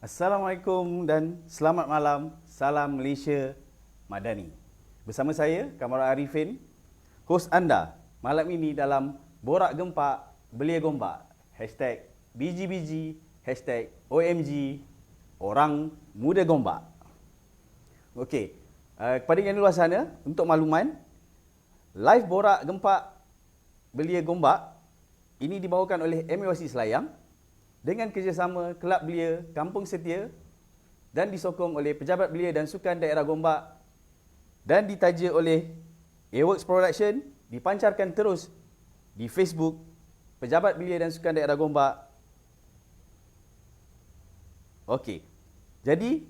Assalamualaikum dan selamat malam. Salam Malaysia Madani. Bersama saya, Kamarul Arifin, hos anda malam ini dalam Borak Gempak Belia Gombak. #BGBG, #OMG, Orang Muda Gombak. Okey, kepada yang di luar sana, untuk makluman, live Borak Gempak Belia Gombak ini dibawakan oleh MUIC Selayang dengan kerjasama Kelab Belia Kampung Setia dan disokong oleh Pejabat Belia dan Sukan Daerah Gombak dan ditaja oleh Aworks Production, dipancarkan terus di Facebook Pejabat Belia dan Sukan Daerah Gombak. Okey, jadi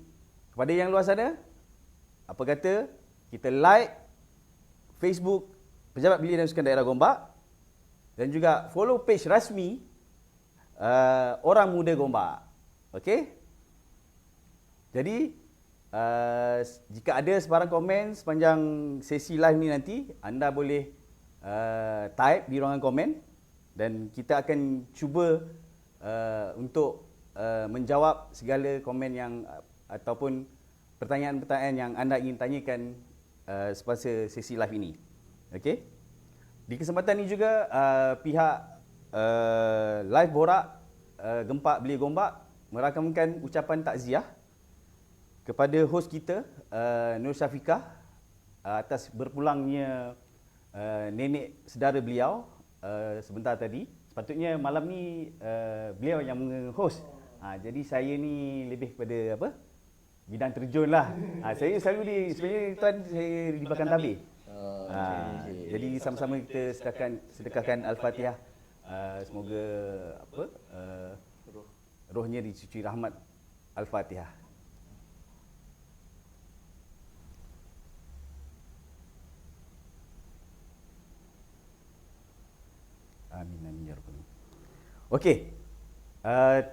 kepada yang luar sana, apa kata kita like Facebook Pejabat Belia dan Sukan Daerah Gombak dan juga follow page rasmi Orang Muda Gombak. Okey? Jadi, jika ada sebarang komen sepanjang sesi live ni nanti, anda boleh type di ruangan komen dan kita akan cuba untuk menjawab segala komen yang ataupun pertanyaan-pertanyaan yang anda ingin tanyakan semasa sesi live ini. Okey? Di kesempatan ini juga pihak live Borak Gempak Belia Gombak merakamkan ucapan takziah kepada hos kita Nur Syafiqah atas berpulangnya nenek saudara beliau sebentar tadi. Sepatutnya malam ni beliau yang meng-host. Jadi saya ni lebih kepada apa? Bidang terjun lah. Saya selalu sebenarnya tuan saya di belakang tabir. Jadi sama-sama kita sedekahkan Al-Fatihah. Semoga rohnya dicuci rahmat. Al-Fatihah. Amin amin ya rabbal alamin. Okey.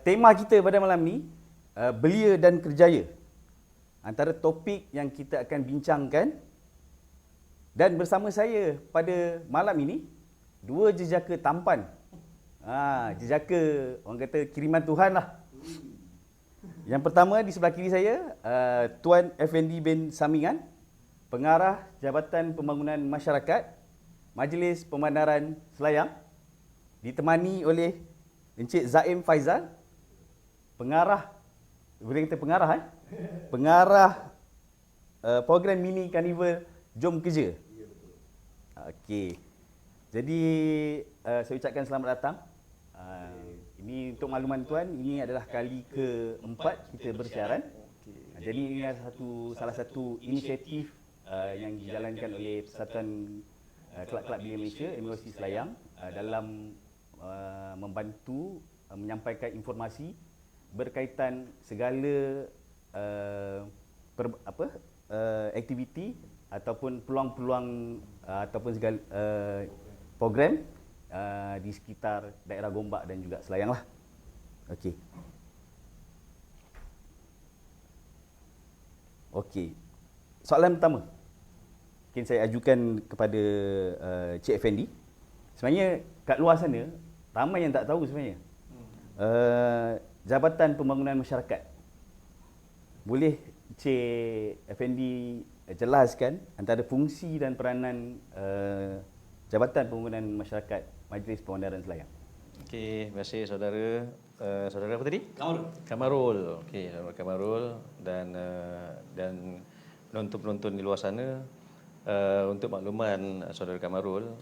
Tema kita pada malam ni belia dan kerjaya. Antara topik yang kita akan bincangkan, dan bersama saya pada malam ini dua jejaka tampan. Jejaka orang kata kiriman Tuhan lah. Yang pertama di sebelah kiri saya, Tuan Effendi bin Samingan, Pengarah Jabatan Pembangunan Masyarakat Majlis Pemandaran Selayang, ditemani oleh Encik Zaim Faizal, Pengarah, boleh kata pengarah Pengarah program mini Karnival Jom Kerja. Okey. Jadi saya ucapkan selamat datang. Ini untuk makluman tuan, ini adalah kali keempat kita bersiaran. Jadi ini adalah salah satu inisiatif yang dijalankan oleh Persatuan Kelab-Kelab Belia Malaysia MUIC Selayang dalam membantu menyampaikan informasi berkaitan segala aktiviti ataupun peluang-peluang ataupun segala program di sekitar daerah Gombak dan juga Selayang lah. Okey. Okey. Soalan pertama mungkin saya ajukan kepada Cik Effendi. Sebenarnya kat luar sana ramai yang tak tahu sebenarnya. Jabatan Pembangunan Masyarakat. Boleh Cik Effendi jelaskan antara fungsi dan peranan Jabatan Pembangunan Masyarakat Majlis Pemandaran Selayang? Okey, terima kasih saudara. Saudara apa tadi? Kamarul. Kamarul. Okey, saudara Kamarul dan penonton-penonton di luar sana. Untuk makluman saudara Kamarul,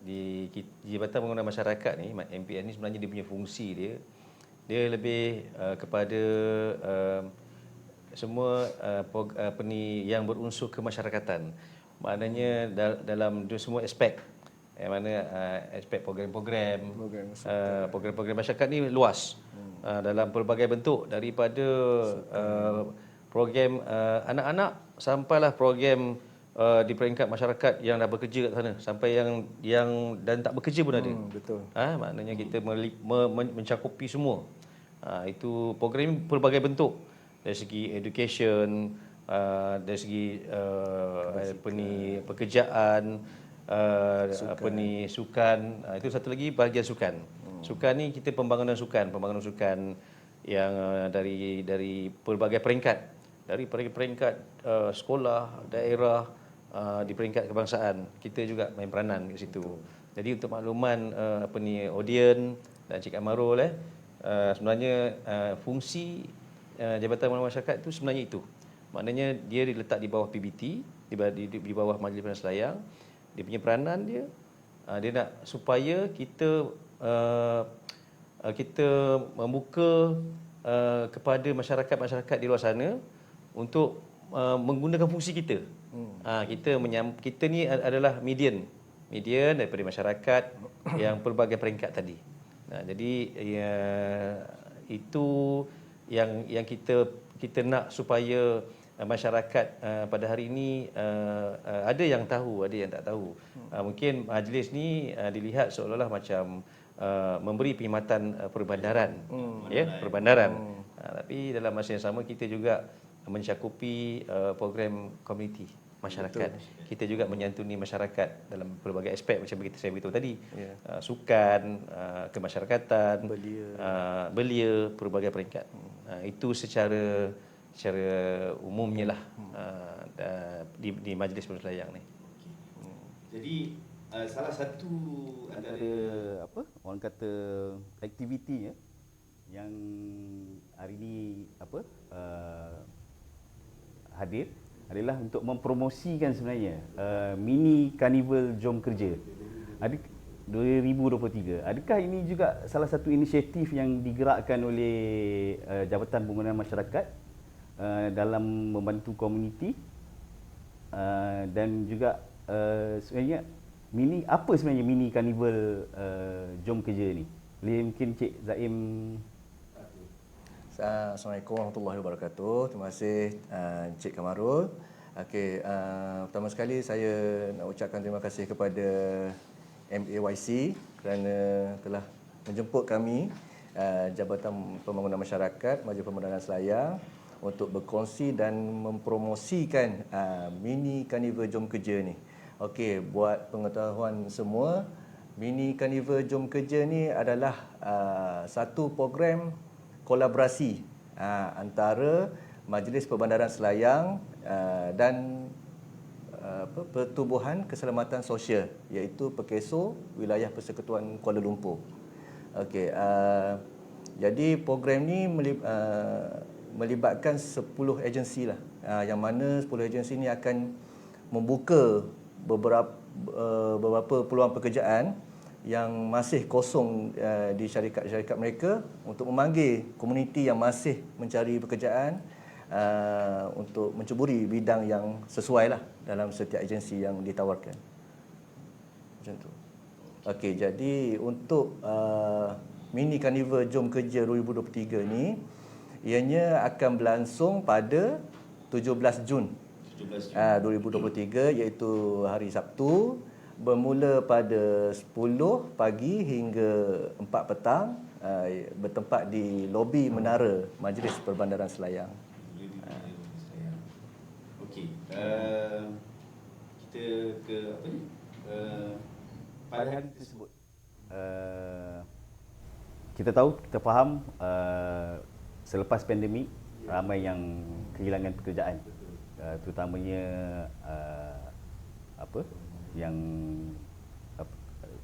di Jabatan Pembangunan Masyarakat ni, MPN ni sebenarnya dia punya fungsi dia lebih kepada semua yang berunsur kemasyarakatan. Maknanya dalam semua aspek, yang mana aspek program-program masyarakat ni luas, dalam pelbagai bentuk, daripada program anak-anak sampailah program di peringkat masyarakat yang dah bekerja kat sana, sampai yang dan tak bekerja pun ada. Betul. Maknanya kita mencakupi semua. Itu program pelbagai bentuk, dari segi education, dari segi pekerjaan, sukan. Itu satu lagi bahagian sukan. Sukan ni kita pembangunan sukan dari pelbagai peringkat, dari peringkat sekolah, daerah, di peringkat kebangsaan, kita juga main peranan kat situ. Jadi untuk makluman audien dan Encik Kamarul, sebenarnya fungsi Jabatan Pengurusan Masyarakat itu sebenarnya itu. Maknanya dia diletak di bawah PBT, di bawah Majlis Peranan Selayang. Dia punya peranan dia, dia nak supaya kita membuka kepada masyarakat-masyarakat di luar sana untuk menggunakan fungsi kita. Kita ni adalah median daripada masyarakat yang pelbagai peringkat tadi. Jadi itu yang kita nak supaya masyarakat pada hari ini ada yang tahu, ada yang tak tahu. Mungkin majlis ni dilihat seolah-olah macam memberi perkhidmatan perbandaran, perbandaran. Tapi dalam masa yang sama kita juga mencakupi program komuniti masyarakat. Betul. Kita juga menyantuni masyarakat dalam pelbagai aspek macam saya beritahu tadi. Sukan, kemasyarakatan, belia, pelbagai peringkat. Itu secara umumnya lah di Majlis Peranan Selayang ni. Jadi salah satu antara orang kata aktiviti yang hari ini hadir adalah untuk mempromosikan sebenarnya mini carnival Jom Kerja 2023. Adakah ini juga salah satu inisiatif yang digerakkan oleh Jabatan Pembangunan Masyarakat dalam membantu komuniti dan juga sebenarnya apa sebenarnya mini carnival Jom Kerja ni? Boleh mungkin Cik Zaim. Assalamualaikum warahmatullahi wabarakatuh. Terima kasih Encik Kamarul. Okey, pertama sekali saya nak ucapkan terima kasih kepada MAYC kerana telah menjemput kami Jabatan Pembangunan Masyarakat Majlis Pembangunan Selayang untuk berkongsi dan mempromosikan mini carnival Jom Kerja ni. Okey, buat pengetahuan semua, mini carnival Jom Kerja ni adalah satu program kolaborasi antara Majlis Perbandaran Selayang dan Pertubuhan Keselamatan Sosial, iaitu PEKESO Wilayah Persekutuan Kuala Lumpur. Okey, jadi program ni melibatkan 10 agensi lah, yang mana 10 agensi ni akan membuka beberapa peluang pekerjaan yang masih kosong di syarikat-syarikat mereka untuk memanggil komuniti yang masih mencari pekerjaan untuk mencuburi bidang yang sesuai lah dalam setiap agensi yang ditawarkan. Macam tu. Okey, jadi untuk mini carnival Jom Kerja 2023 ni, ianya akan berlangsung pada 17 Jun 2023, iaitu hari Sabtu, bermula pada 10 pagi hingga 4 petang, bertempat di lobi Menara Majlis Perbandaran Selayang. Okey, kita ke apa ni? Pada hari tersebut, kita tahu, kita faham selepas pandemik ramai yang kehilangan pekerjaan, terutamanya yang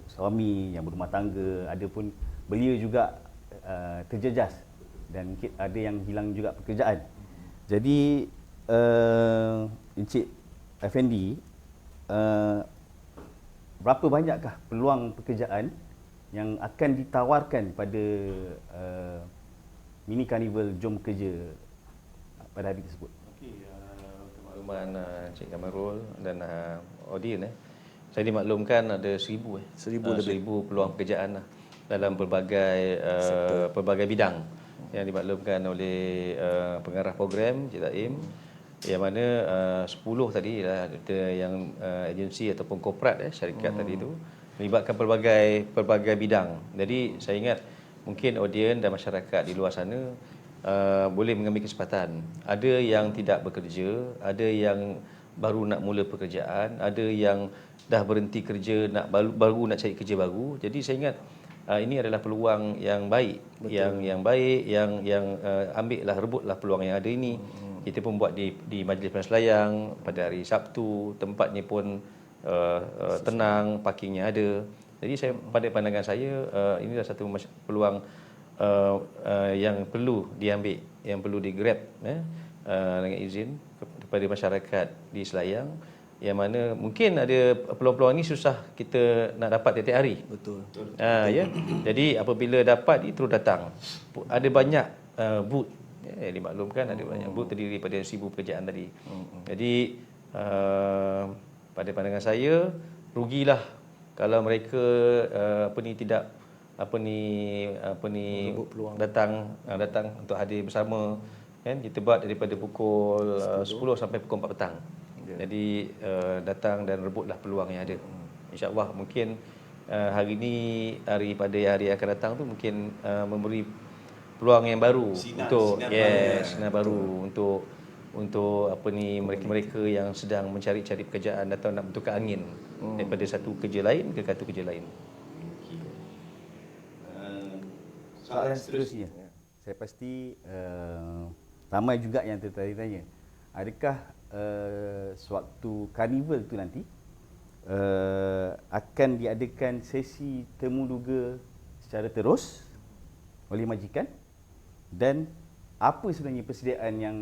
suami yang berumah tangga, ada pun belia juga terjejas dan ada yang hilang juga pekerjaan. Jadi Encik Effendi, berapa banyakkah peluang pekerjaan yang akan ditawarkan pada mini carnival Jom Kerja pada hari tersebut? Okey, untuk makluman Encik Kamarul dan audien, saya dimaklumkan ada 1,000 peluang pekerjaan dalam pelbagai bidang yang dimaklumkan oleh pengarah program Cik Zaim, yang mana 10 tadi ada yang agensi ataupun korporat syarikat tadi itu melibatkan pelbagai bidang. Jadi saya ingat mungkin audien dan masyarakat di luar sana boleh mengambil kesempatan. Ada yang tidak bekerja, ada yang baru nak mula pekerjaan, ada yang dah berhenti kerja, baru nak cari kerja baru. Jadi saya ingat ini adalah peluang yang baik. Yang baik, yang ambillah, rebutlah peluang yang ada ini. Kita pun buat di Majlis Penas Selayang pada hari Sabtu, tempatnya pun tenang, parkingnya ada. Jadi pada pandangan saya, ini adalah satu peluang yang perlu diambil, yang perlu digrab dengan izin kepada masyarakat di Selayang, yang mana mungkin ada peluang-peluang ini susah kita nak dapat tiap-tiap hari. Betul. Ya. Jadi apabila dapat, dia terus datang. Ada banyak booth, dimaklumkan ada banyak booth terdiri daripada 1,000 pekerjaan tadi. Jadi pada pandangan saya, rugilah kalau mereka tidak datang untuk hadir bersama, kan. Kita buat daripada pukul 10 sampai pukul 4 petang. Jadi datang dan rebutlah peluang yang ada. InsyaAllah mungkin hari ini, hari akan datang tu mungkin memberi peluang yang baru sinar baru untuk mereka-mereka yang sedang mencari-cari pekerjaan atau nak bertukar angin daripada satu kerja lain ke satu kerja lain. Soalan seterusnya, saya pasti ramai juga yang tertanya-tanya, adakah sewaktu karnival tu nanti akan diadakan sesi temu duga secara terus oleh majikan, dan apa sebenarnya persediaan yang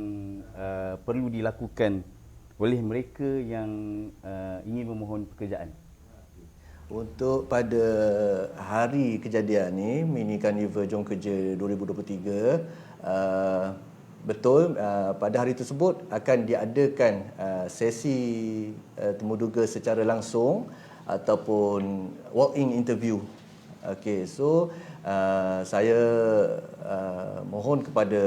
perlu dilakukan oleh mereka yang ingin memohon pekerjaan? Untuk pada hari kejadian ni, Mini Carnival Jom Kerja 2023, betul, pada hari tersebut akan diadakan sesi temuduga secara langsung ataupun walk-in interview. Okey, so saya mohon kepada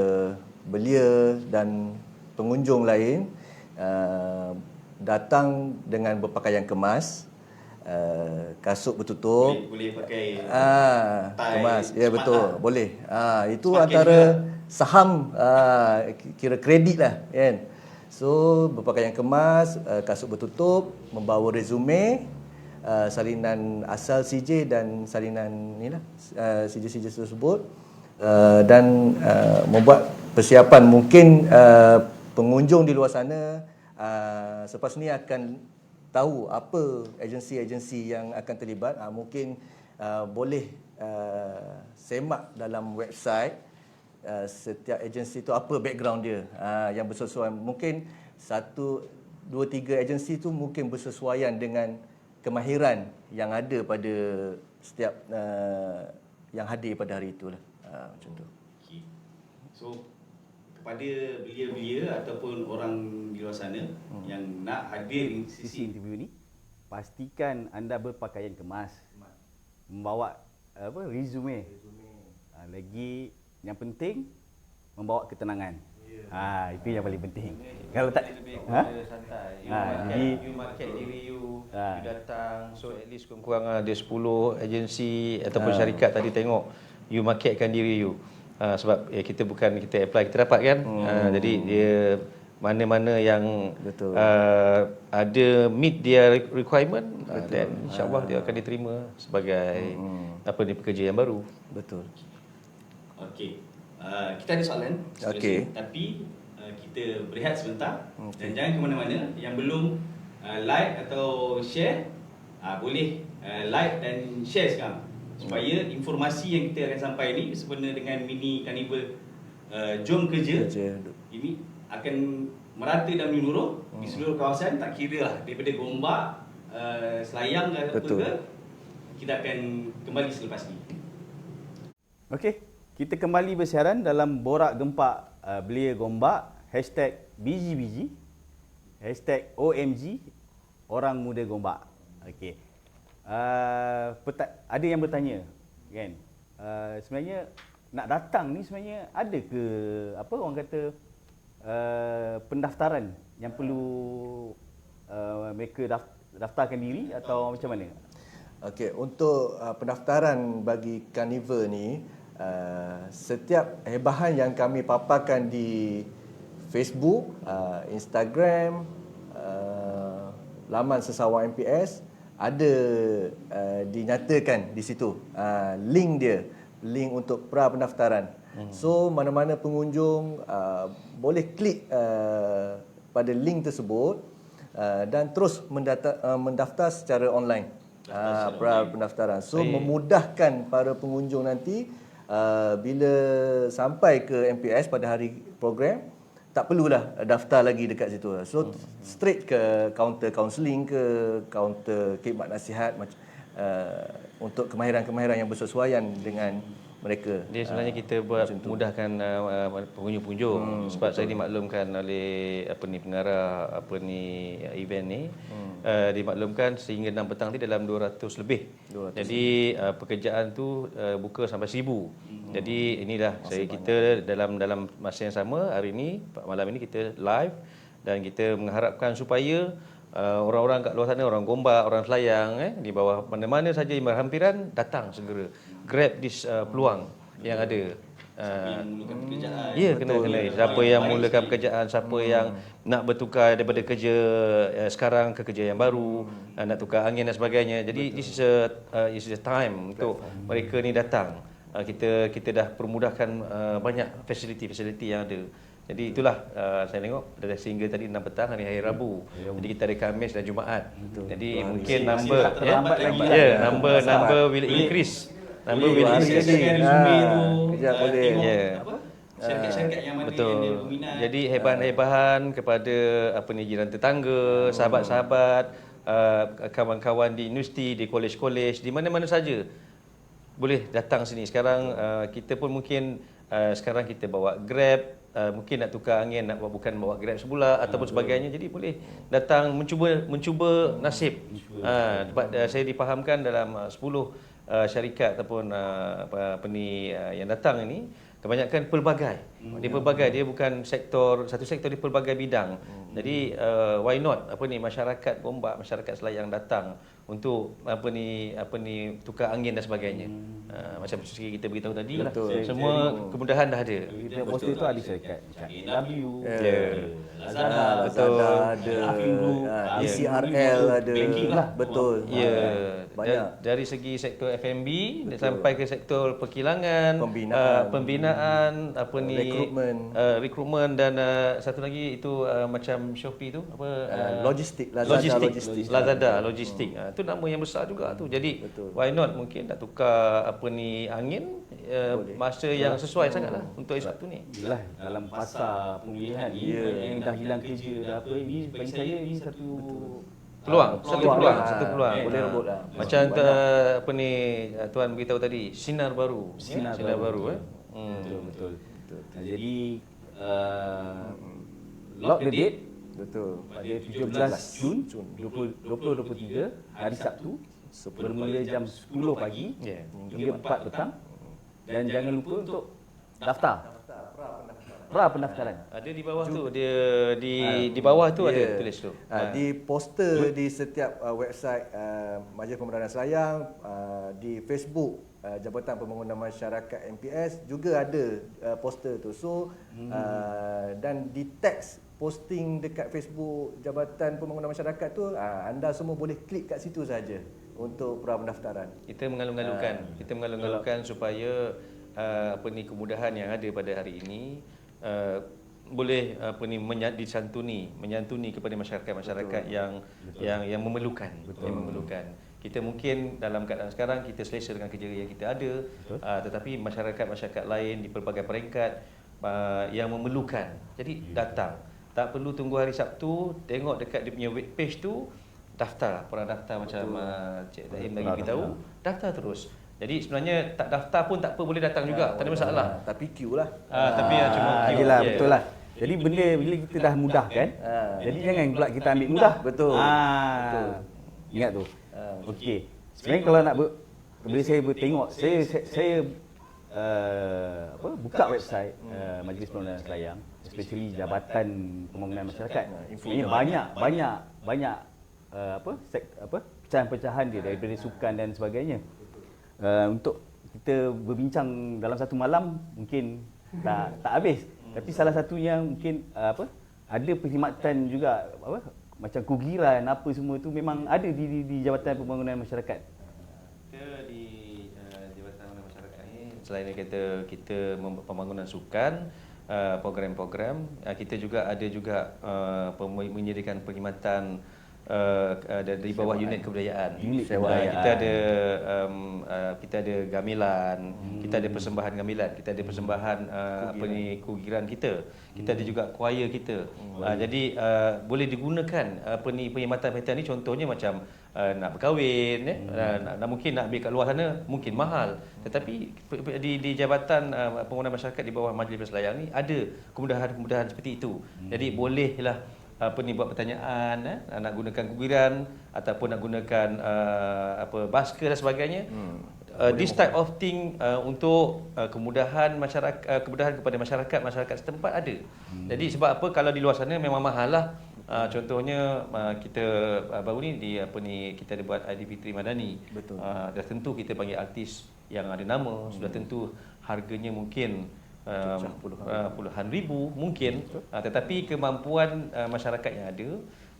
belia dan pengunjung lain datang dengan berpakaian kemas, kasut bertutup, boleh pakai kemas, ya betul, boleh. Itu Semakin antara saham, kira kredit lah, kan. So berpakaian kemas, kasut bertutup, membawa resume, salinan asal CJ dan salinan inilah CJ tersebut, dan membuat persiapan. Mungkin pengunjung di luar sana selepas ni akan tahu apa agensi-agensi yang akan terlibat. Mungkin boleh semak dalam website setiap agensi tu apa background dia, yang bersesuaian. Mungkin 1, 2, 3 agensi tu mungkin bersesuaian dengan kemahiran yang ada pada setiap yang hadir pada hari itulah. Macam tu. Okay. So kepada belia-belia ataupun orang di luar sana yang nak hadir sesi interview ni, pastikan anda berpakaian kemas, membawa resume. Lagi yang penting, membawa ketenangan. Itu yang paling penting. Kalau tak santai. Jadi you market diri you, you datang, so at least kurang-kurang ada 10 agensi ataupun syarikat tadi tengok you marketkan diri you. Sebab kita apply, kita dapat kan. Jadi dia mana-mana yang ada meet dia requirement, dan insya-Allah dia akan diterima sebagai pekerja yang baru. Betul. Okey. Kita ada soalan, tapi kita berehat sebentar, dan jangan ke mana-mana. Yang belum like atau share, boleh like dan share sekarang, supaya informasi yang kita akan sampai ni sebenarnya dengan Mini Carnival Jom Kerja ini akan merata dan menyeluruh di seluruh kawasan, tak kira lah daripada Gombak, Selayang ke apa ke, kita akan kembali selepas ni. Okey, kita kembali bersiaran dalam Borak Gempak Belia Gombak, #BGBG, #OMG Orang Muda Gombak. Okey. Ada yang bertanya, kan, sebenarnya nak datang ni sebenarnya ada ke orang kata pendaftaran yang perlu mereka daftarkan diri atau macam mana? Okey, untuk pendaftaran bagi karnival ni, setiap bahan yang kami paparkan di Facebook, Instagram, laman Sesawang MPS, ada dinyatakan di situ link untuk pra pendaftaran. So mana-mana pengunjung boleh klik pada link tersebut dan terus mendaftar secara online. Pra pendaftaran. So memudahkan para pengunjung nanti bila sampai ke MPS pada hari program, tak perlulah daftar lagi dekat situ. So straight ke kaunter kaunseling, ke kaunter khidmat nasihat untuk kemahiran-kemahiran yang bersesuaian dengan mereka. Dia sebenarnya kita buat mudahkan pengunjung-pengunjung sebab saya dimaklumkan oleh pengarah event ni dimaklumkan sehingga 6 petang ni dalam 200 lebih. Jadi pekerjaan tu buka sampai 1000. Jadi inilah kita dalam masa yang sama hari ini malam ini kita live dan kita mengharapkan supaya orang-orang kat luar sana, orang Gombak, orang Selayang di bawah mana-mana saja yang berhampiran datang segera grab this peluang yang ada. Siapa yang mulakan pekerjaan. Ya, kena. Siapa yang mulakan pekerjaan, siapa yang nak bertukar daripada kerja sekarang ke kerja yang baru, nak tukar angin dan sebagainya. Jadi this is a time untuk mereka ni datang. Kita dah permudahkan banyak fasiliti-fasiliti yang ada. Jadi itulah saya tengok dari sehingga tadi 6 petang hari Rabu. Jadi kita ada Khamis dan Jumaat. Jadi mungkin number will increase. Number will increase. Boleh. Syarikat-syarikat yang mana Betul. yang dia berminat. Jadi hebat-hebahan kepada jiran tetangga, sahabat-sahabat, kawan-kawan di universiti, di kolej-kolej, di mana-mana saja boleh datang sini. Sekarang kita pun mungkin sekarang kita bawa Grab, mungkin nak tukar angin, nak bukan bawa Grab sebulan ataupun sebagainya. Jadi boleh datang mencuba nasib. Saya difahamkan dalam 10 syarikat ataupun yang datang ini kebanyakan pelbagai. Dia bukan satu sektor, di pelbagai bidang. Jadi why not masyarakat Gombak, masyarakat Selayang datang untuk tukar angin dan sebagainya. Macam kita beritahu tadi, semua kemudahan dah ada. Kita poster tu ada syarikat macam AW, Lazada ada, Afiq, ECRL ada. Betul. Ya, banyak. Dari segi sektor F&B sampai ke sektor perkilangan, pembinaan, rekrutmen dan satu lagi itu macam Shopee tu Logistik, Lazada logistik. Itu nama yang besar juga tu. Jadi why not, mungkin nak tukar angin masa yang sesuai sangatlah untuk hari Sabtu ni. Yalah, dalam pasar pemilihan ni yang dah hilang kerja dah ini bagi saya ini satu peluang. Boleh rebutlah. Macam tuan beritahu tadi, sinar baru. Sinar baru. Betul. Jadi lock the date. Betul. Pada 17 Jun 2023 hari Sabtu bermula jam 10 pagi hingga 4 petang. Dan jangan lupa untuk daftar pra pendaftaran. Ada di bawah tu, dia di bawah tu ada tulis tu. Di poster di setiap website Majlis Pemberantasan Selayang, di Facebook Jabatan Pembangunan Masyarakat MPS juga ada poster tu. So dan di teks posting dekat Facebook Jabatan Pembangunan Masyarakat tu, anda semua boleh klik kat situ saja untuk pra pendaftaran. Kita mengalung-alungkan supaya kemudahan yang ada pada hari ini boleh menyantuni kepada masyarakat-masyarakat yang memerlukan. Kita mungkin dalam keadaan sekarang kita selesa dengan kerja yang kita ada, tetapi masyarakat-masyarakat lain di pelbagai peringkat yang memerlukan. Jadi datang. Tak perlu tunggu hari Sabtu, tengok dekat dia punya web page tu, daftar, daftar macam Cik Zahim bagi beritahu, daftar terus. Jadi sebenarnya tak daftar pun tak apa, boleh datang juga, tak ada masalah. Tapi queue lah. Tapi cuma queue. Yelah, betul lah. Jadi benda bila kita dah mudah kan, jadi jangan pula kita ambil mudah. Betul. Ingat tu. Okey. Sebenarnya kalau nak bila saya bertengok, saya buka website Majlis Pembangunan Selayang, especially Jabatan Pembangunan Masyarakat. Ini banyak pecahan-pecahan dia daripada sukan dan sebagainya. Untuk kita berbincang dalam satu malam mungkin tak habis. Tapi salah satunya mungkin ada perkhidmatan juga macam kugiran apa semua tu memang ada di Jabatan Pembangunan Masyarakat. Kita di Jabatan Pembangunan Masyarakat ni selain kita pembangunan sukan, program-program, kita juga ada juga menyediakan perkhidmatan di bawah unit kebudayaan. Kita ada gamelan, kita ada persembahan gamelan, kita ada persembahan kugiran kita. Kita ada juga choir kita. Jadi boleh digunakan perkhidmatan ni, contohnya macam nak berkahwin, mungkin nak ambil kat luar sana mungkin mahal. Tetapi di Jabatan Pembangunan Masyarakat di bawah Majlis Perselayang ni ada kemudahan-kemudahan seperti itu. Jadi bolehlah buat pertanyaan, nak gunakan kugiran ataupun nak gunakan basker dan sebagainya. This type of thing untuk kemudahan kepada masyarakat setempat ada. Jadi sebab apa, kalau di luar sana memang mahal lah. Contohnya kita baru ni kita ada buat Aidilfitri Madani. Betul. Dah tentu kita panggil artis yang ada nama, sudah tentu harganya mungkin puluhan ribu mungkin, tetapi kemampuan masyarakat yang ada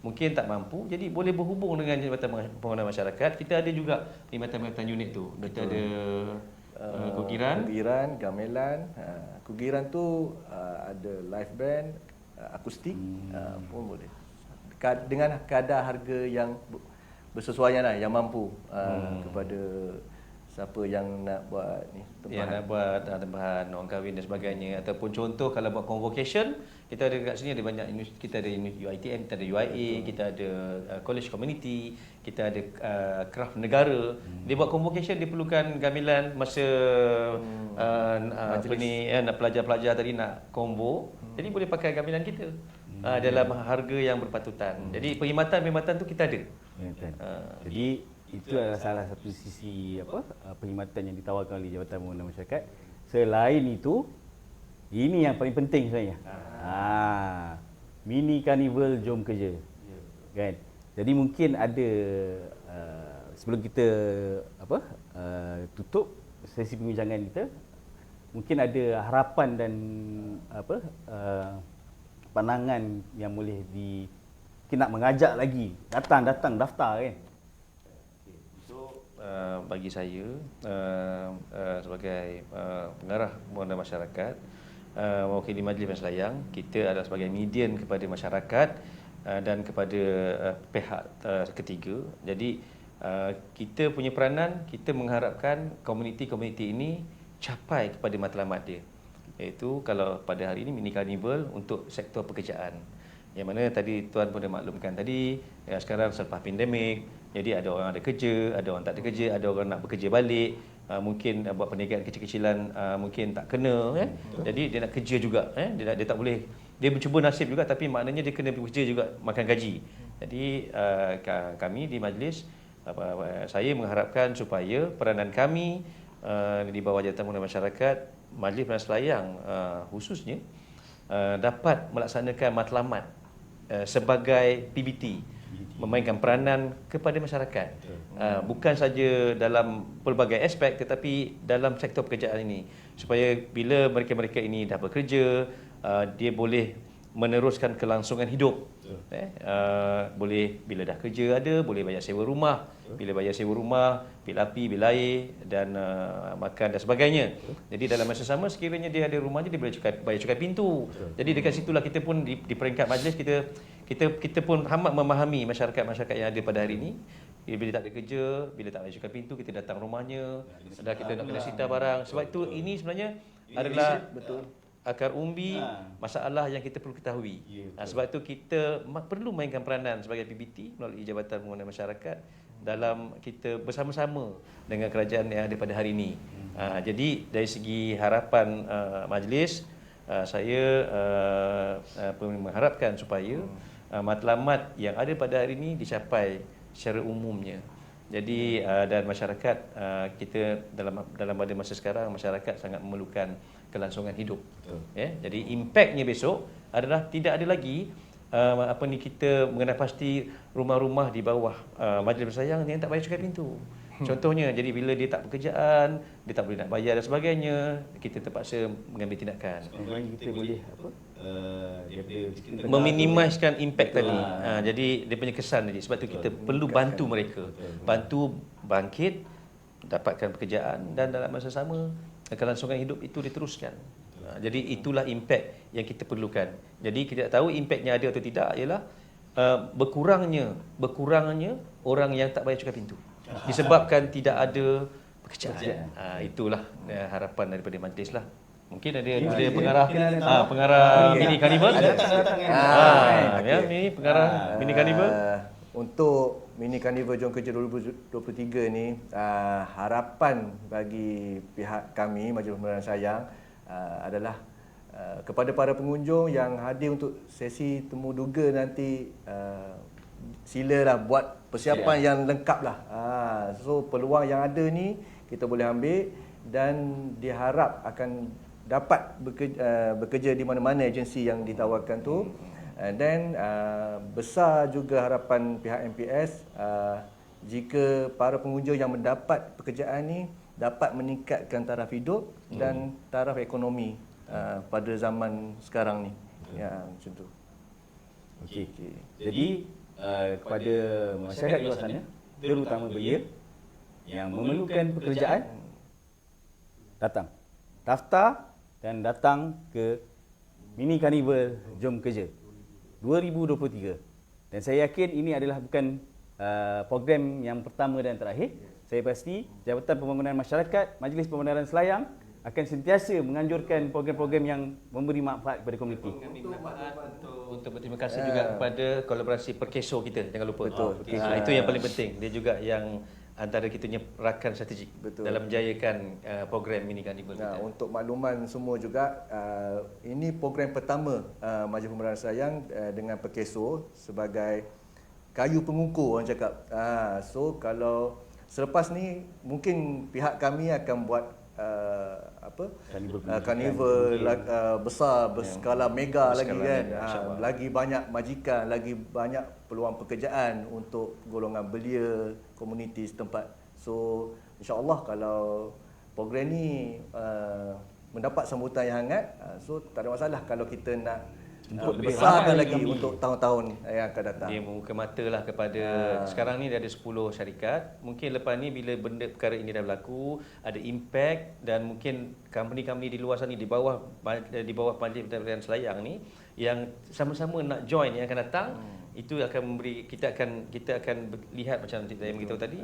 mungkin tak mampu, jadi boleh berhubung dengan Jabatan Pembangunan Masyarakat. Kita ada juga perkhidmatan unit tu. Kita ada kugiran, gamelan. Kugiran tu ada live band, akustik pun boleh. Dengan kadar harga yang bersesuaian lah, yang mampu kepada siapa yang nak buat ni tempahan. Yang nak buat tempahan orang kahwin dan sebagainya, ataupun contoh kalau buat convocation, kita ada kat sini ada banyak universiti. Kita ada UiTM, kita ada UIA, kita ada college community, kita ada craft negara. Dia buat convocation, dia perlukan gamelan masa nak pelajar-pelajar tadi nak convo. Jadi boleh pakai gamelan kita dalam harga yang berpatutan. Jadi perkhidmatan tu kita ada. Jadi itu adalah salah satu sisi perkhidmatan yang ditawarkan oleh Jabatan Pembangunan Masyarakat. Selain itu, ini yang paling penting sebenarnya. Mini Carnival Jom Kerja. Kan? Jadi mungkin ada sebelum kita tutup sesi perbincangan kita, mungkin ada harapan dan pandangan yang boleh kita nak mengajak lagi datang daftar kan. Bagi saya sebagai pengarah pembangunan masyarakat, mewakili Majlis Perselayang, kita adalah sebagai median kepada masyarakat dan kepada pihak ketiga. Jadi kita punya peranan, kita mengharapkan komuniti-komuniti ini capai kepada matlamat dia. Iaitu kalau pada hari ini mini carnival untuk sektor pekerjaan. Yang mana tadi Tuan pun dah maklumkan tadi, sekarang selepas pandemik, jadi ada orang ada kerja, ada orang tak ada kerja, ada orang nak bekerja balik, mungkin buat perniagaan kecil-kecilan mungkin tak kena kan. Jadi dia nak kerja juga, dia tak boleh, dia mencuba nasib juga, tapi maknanya dia kena bekerja juga, makan gaji. Jadi kami di majlis, saya mengharapkan supaya peranan kami di bawah Jabatan Pembangunan Masyarakat, Majlis Perselayang khususnya dapat melaksanakan matlamat sebagai PBT, memainkan peranan kepada masyarakat. Bukan saja dalam pelbagai aspek, tetapi dalam sektor pekerjaan ini, supaya bila mereka-mereka ini dah bekerja, dia boleh meneruskan kelangsungan hidup. Boleh bila dah kerja ada, boleh bayar sewa rumah. Bila bayar sewa rumah, bil api, bil air dan makan dan sebagainya. Jadi dalam masa sama, sekiranya dia ada rumah, dia boleh bayar cukai pintu. Jadi dekat situlah kita pun di peringkat majlis, kita pun amat memahami masyarakat yang ada pada hari ini. Bila tak ada kerja, bila tak bayar cukai pintu, kita datang rumahnya, dan kita nak kena sita barang. Sebab itu ini sebenarnya adalah akar umbi masalah yang kita perlu ketahui. Sebab itu kita perlu mainkan peranan sebagai PBT melalui Jabatan Pembangunan Masyarakat dalam kita bersama-sama dengan kerajaan yang ada pada hari ini. Jadi dari segi harapan majlis, saya mengharapkan supaya matlamat yang ada pada hari ini dicapai secara umumnya. Jadi dan masyarakat kita dalam pada masa sekarang, masyarakat sangat memerlukan kelangsungan hidup. Jadi impaknya besok adalah tidak ada lagi kita mengenai pasti rumah-rumah di bawah Majlis Perselayang yang tak bayar cukai pintu. Contohnya, jadi bila dia tak pekerjaan, dia tak boleh nak bayar dan sebagainya, kita terpaksa mengambil tindakan. Kita boleh daripada meminimiskan impact tadi. Jadi dia punya kesan tadi. Sebab tu kita perlu bantu mereka. Bantu bangkit, dapatkan pekerjaan dan dalam masa sama kelangsungan hidup itu diteruskan. Jadi itulah impact yang kita perlukan. Jadi kita tak tahu impactnya ada atau tidak ialah berkurangnya orang yang tak bayar cukai pintu. Disebabkan tidak ada pekerjaan. Itulah harapan daripada majlis lah. Mungkin ada pengarah mini carnival. Ya, ini pengarah mini carnival. Untuk mini carnival Jom Kerja 2023 ni, harapan bagi pihak kami Majlis Pembenaran Sayang adalah kepada para pengunjung yang hadir untuk sesi temu duga nanti, silalah buat persiapan yang lengkap lah. So peluang yang ada ni kita boleh ambil dan diharap akan dapat bekerja di mana-mana agensi yang ditawarkan tu. And then besar juga harapan pihak MPS jika para pengunjung yang mendapat pekerjaan ni dapat meningkatkan taraf hidup dan taraf ekonomi pada zaman sekarang ni. Ya, macam tu. Okey. Jadi kepada masyarakat di luar sana, terutama belia yang memerlukan pekerjaan, datang. Daftar dan datang ke Mini Carnival Jom Kerja 2023. Dan saya yakin ini adalah bukan program yang pertama dan terakhir. Saya pasti Jabatan Pembangunan Masyarakat Majlis Pembenaran Selayang akan sentiasa menganjurkan program-program yang memberi manfaat kepada komuniti. Untuk berterima kasih juga kepada kolaborasi Perkeso kita, jangan lupa. Betul. Itu yang paling penting. Dia juga yang antara kita punya rakan strategik dalam menjayakan program Mini Carnival kita. Untuk makluman semua juga, ini program pertama Majlis Pembenaran Selayang dengan Perkeso sebagai kayu pengukur, orang cakap. So kalau selepas ni mungkin pihak kami akan buat karnival besar berskala mega lagi kan. Lagi banyak majikan, lagi banyak peluang pekerjaan untuk golongan belia komuniti setempat. So insya-Allah kalau program ni mendapat sambutan yang hangat, so tak ada masalah kalau kita nak besarkan lagi untuk tahun-tahun yang akan datang. Dia membuka mata lah kepada sekarang ni dia ada 10 syarikat. Mungkin lepas ni bila benda perkara ini dah berlaku, ada impact dan mungkin company-company di luar sana di bawah Majlis Pembenaran Selayang ni yang sama-sama nak join yang akan datang, itu akan memberi kita akan lihat macam nanti saya beritahu tadi,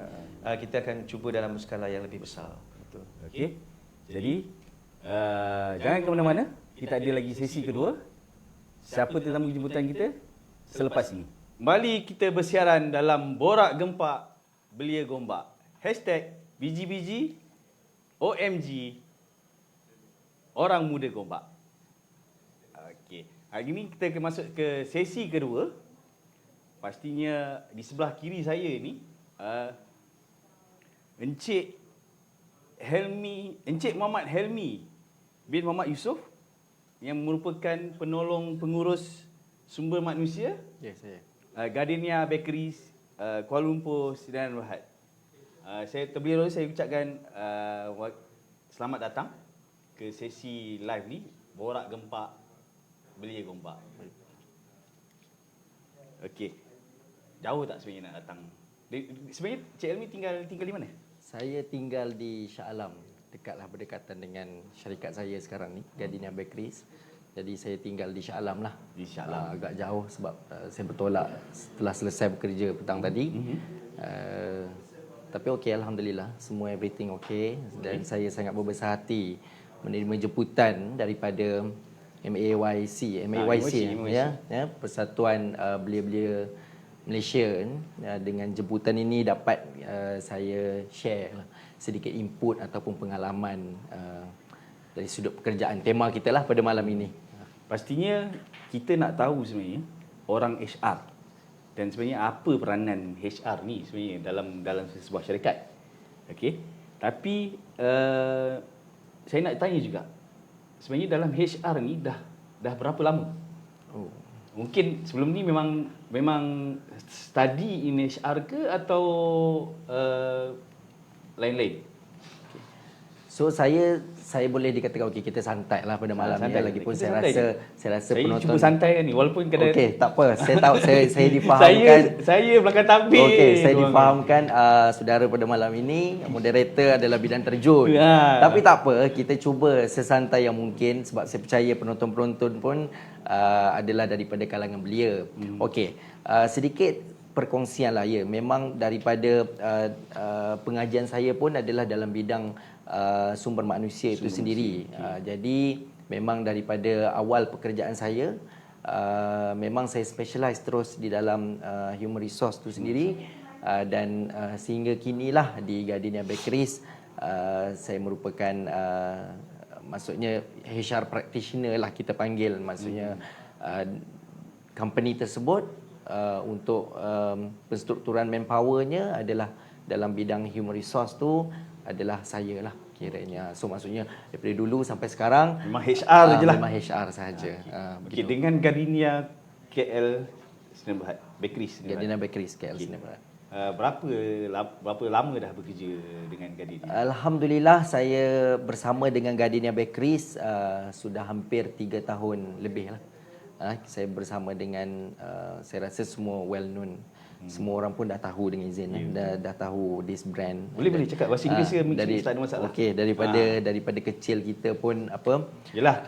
kita akan cuba dalam skala yang lebih besar. Betul. Okey. Jadi jangan ke mana-mana. Kita ada lagi sesi kedua. Siapa tetamu jemputan kita selepas ini. Kembali kita bersiaran dalam Borak Gempak Belia Gombak. #BGBG OMG Orang Muda Gombak. Okey. Hari ini kita akan masuk ke sesi kedua. Pastinya di sebelah kiri saya ni Encik Muhammad Helmi bin Muhammad Yusof yang merupakan penolong pengurus sumber manusia, saya. Gardenia Bakeries, Kuala Lumpur, Sdn Bhd. Saya terlebih dahulu saya ucapkan selamat datang ke sesi live ni, Borak Gempak Belia Gombak. Okey. Jauh tak sebenarnya nak datang? Sebenarnya Cik Elmi tinggal di mana? Saya tinggal di Shah Alam, dekatlah berdekatan dengan syarikat saya sekarang ni, Gardenia Bakeries. Jadi saya tinggal di Shah Alam lah. Di Shah Alam. Agak jauh sebab saya bertolak setelah selesai bekerja petang tadi. Tapi okey, alhamdulillah, semua everything okey dan saya sangat berbesar hati menerima jemputan daripada MAYC ya, Persatuan Belia-Belia Malaysia. Dengan jemputan ini dapat saya share sedikit input ataupun pengalaman dari sudut pekerjaan. Tema kita lah pada malam ini. Pastinya kita nak tahu sebenarnya orang HR dan sebenarnya apa peranan HR ni sebenarnya dalam sebuah syarikat. Okey. Tapi saya nak tanya juga. Sebenarnya dalam HR ni dah berapa lama? Mungkin sebelum ni memang study in HR ke atau lain-lain? So saya saya boleh dikatakan okey kita santai lah pada malam ni. santai. Lagipun Kita saya santai rasa Saya penonton cuba santai kan ni walaupun kadang okey, tak apa. Saya tahu saya difahamkan. saya belakang tabir. Okey, saya korang. difahamkan saudara pada malam ini moderator adalah bidang terjun. Ya. Tapi tak apa, kita cuba sesantai yang mungkin sebab saya percaya penonton-penonton pun adalah daripada kalangan belia. Okey, sedikit perkongsian lah ya. Memang daripada pengajian saya pun adalah dalam bidang sumber manusia itu sendiri. Jadi memang daripada awal pekerjaan saya memang saya specialize terus di dalam human resource itu sendiri dan sehingga kinilah di Gardenia Bakeries saya merupakan maksudnya HR practitioner lah kita panggil, maksudnya company tersebut untuk penstrukturan manpowernya adalah dalam bidang human resource tu adalah saya lah kiranya. So maksudnya daripada dulu sampai sekarang Memang HR je lah. Memang HR sahaja. Okey, dengan Gardenia KL Sdn Bhd Bakeries Sdn Bhd. Gardenia Bakeries KL Sdn Bhd. Berapa lama dah bekerja dengan Gardenia? Alhamdulillah saya bersama dengan Gardenia Bakeries sudah hampir 3 tahun lebih lah. Saya bersama dengan saya rasa semua well known. Semua orang pun dah tahu dengan izin dah tahu this brand. Boleh cakap bahasa Inggeris ke mix tak ada masalah. Okey, daripada kecil kita pun apa? Yalah.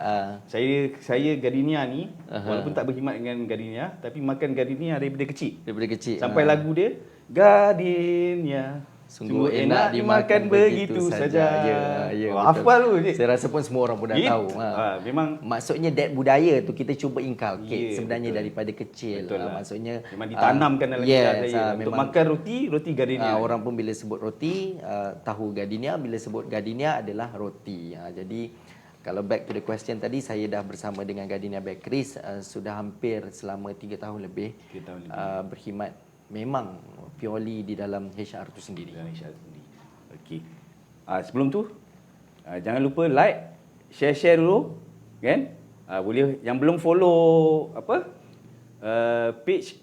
Saya Gardenia ni walaupun tak berkhidmat dengan Gardenia tapi makan Gardenia daripada kecil. Daripada kecil. Sampai lagu dia Gardenia sungguh enak dimakan begitu saja. Ya, hafal lu. Saya rasa pun semua orang pun dah tahu. Memang maksudnya that budaya tu kita cuba inculcate sebenarnya daripada kecil. Maksudnya memang ditanamkan dalam kita saya. Untuk makan roti Gardenia. Orang pun bila sebut roti tahu Gardenia, bila sebut Gardenia adalah roti. Jadi kalau back to the question tadi, saya dah bersama dengan Gardenia Bakeries sudah hampir selama 3 tahun lebih. Berkhidmat memang purely di dalam HR tu sendiri. Okey. Sebelum tu jangan lupa like, share dulu kan? Boleh yang belum follow page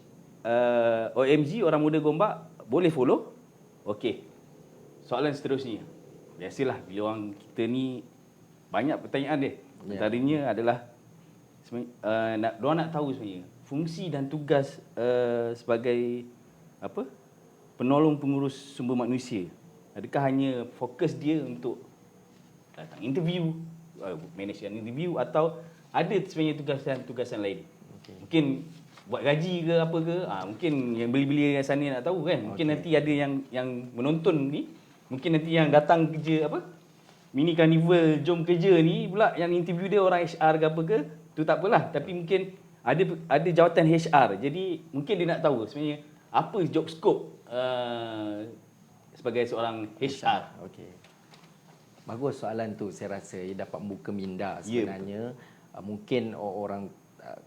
OMG Orang Muda Gombak boleh follow. Okey. Soalan seterusnya. Biasalah bila orang kita ni banyak pertanyaan dia. Antaranya adalah diorang nak tahu sebenarnya fungsi dan tugas sebagai penolong pengurus sumber manusia. Adakah hanya fokus dia untuk datang interview, manage interview atau ada sebenarnya tugasan lain? Mungkin buat gaji ke apa ke? Mungkin yang beli-beli kat sana nak tahu kan. Mungkin nanti ada yang menonton ni, mungkin nanti yang datang kerja mini carnival jom kerja ni pula yang interview dia orang HR ke apa ke, tu tak apalah, tapi mungkin ada jawatan HR. Jadi mungkin dia nak tahu sebenarnya apa job scope sebagai seorang HR. Okey. Bagus soalan tu, saya rasa ia dapat membuka minda sebenarnya. Mungkin orang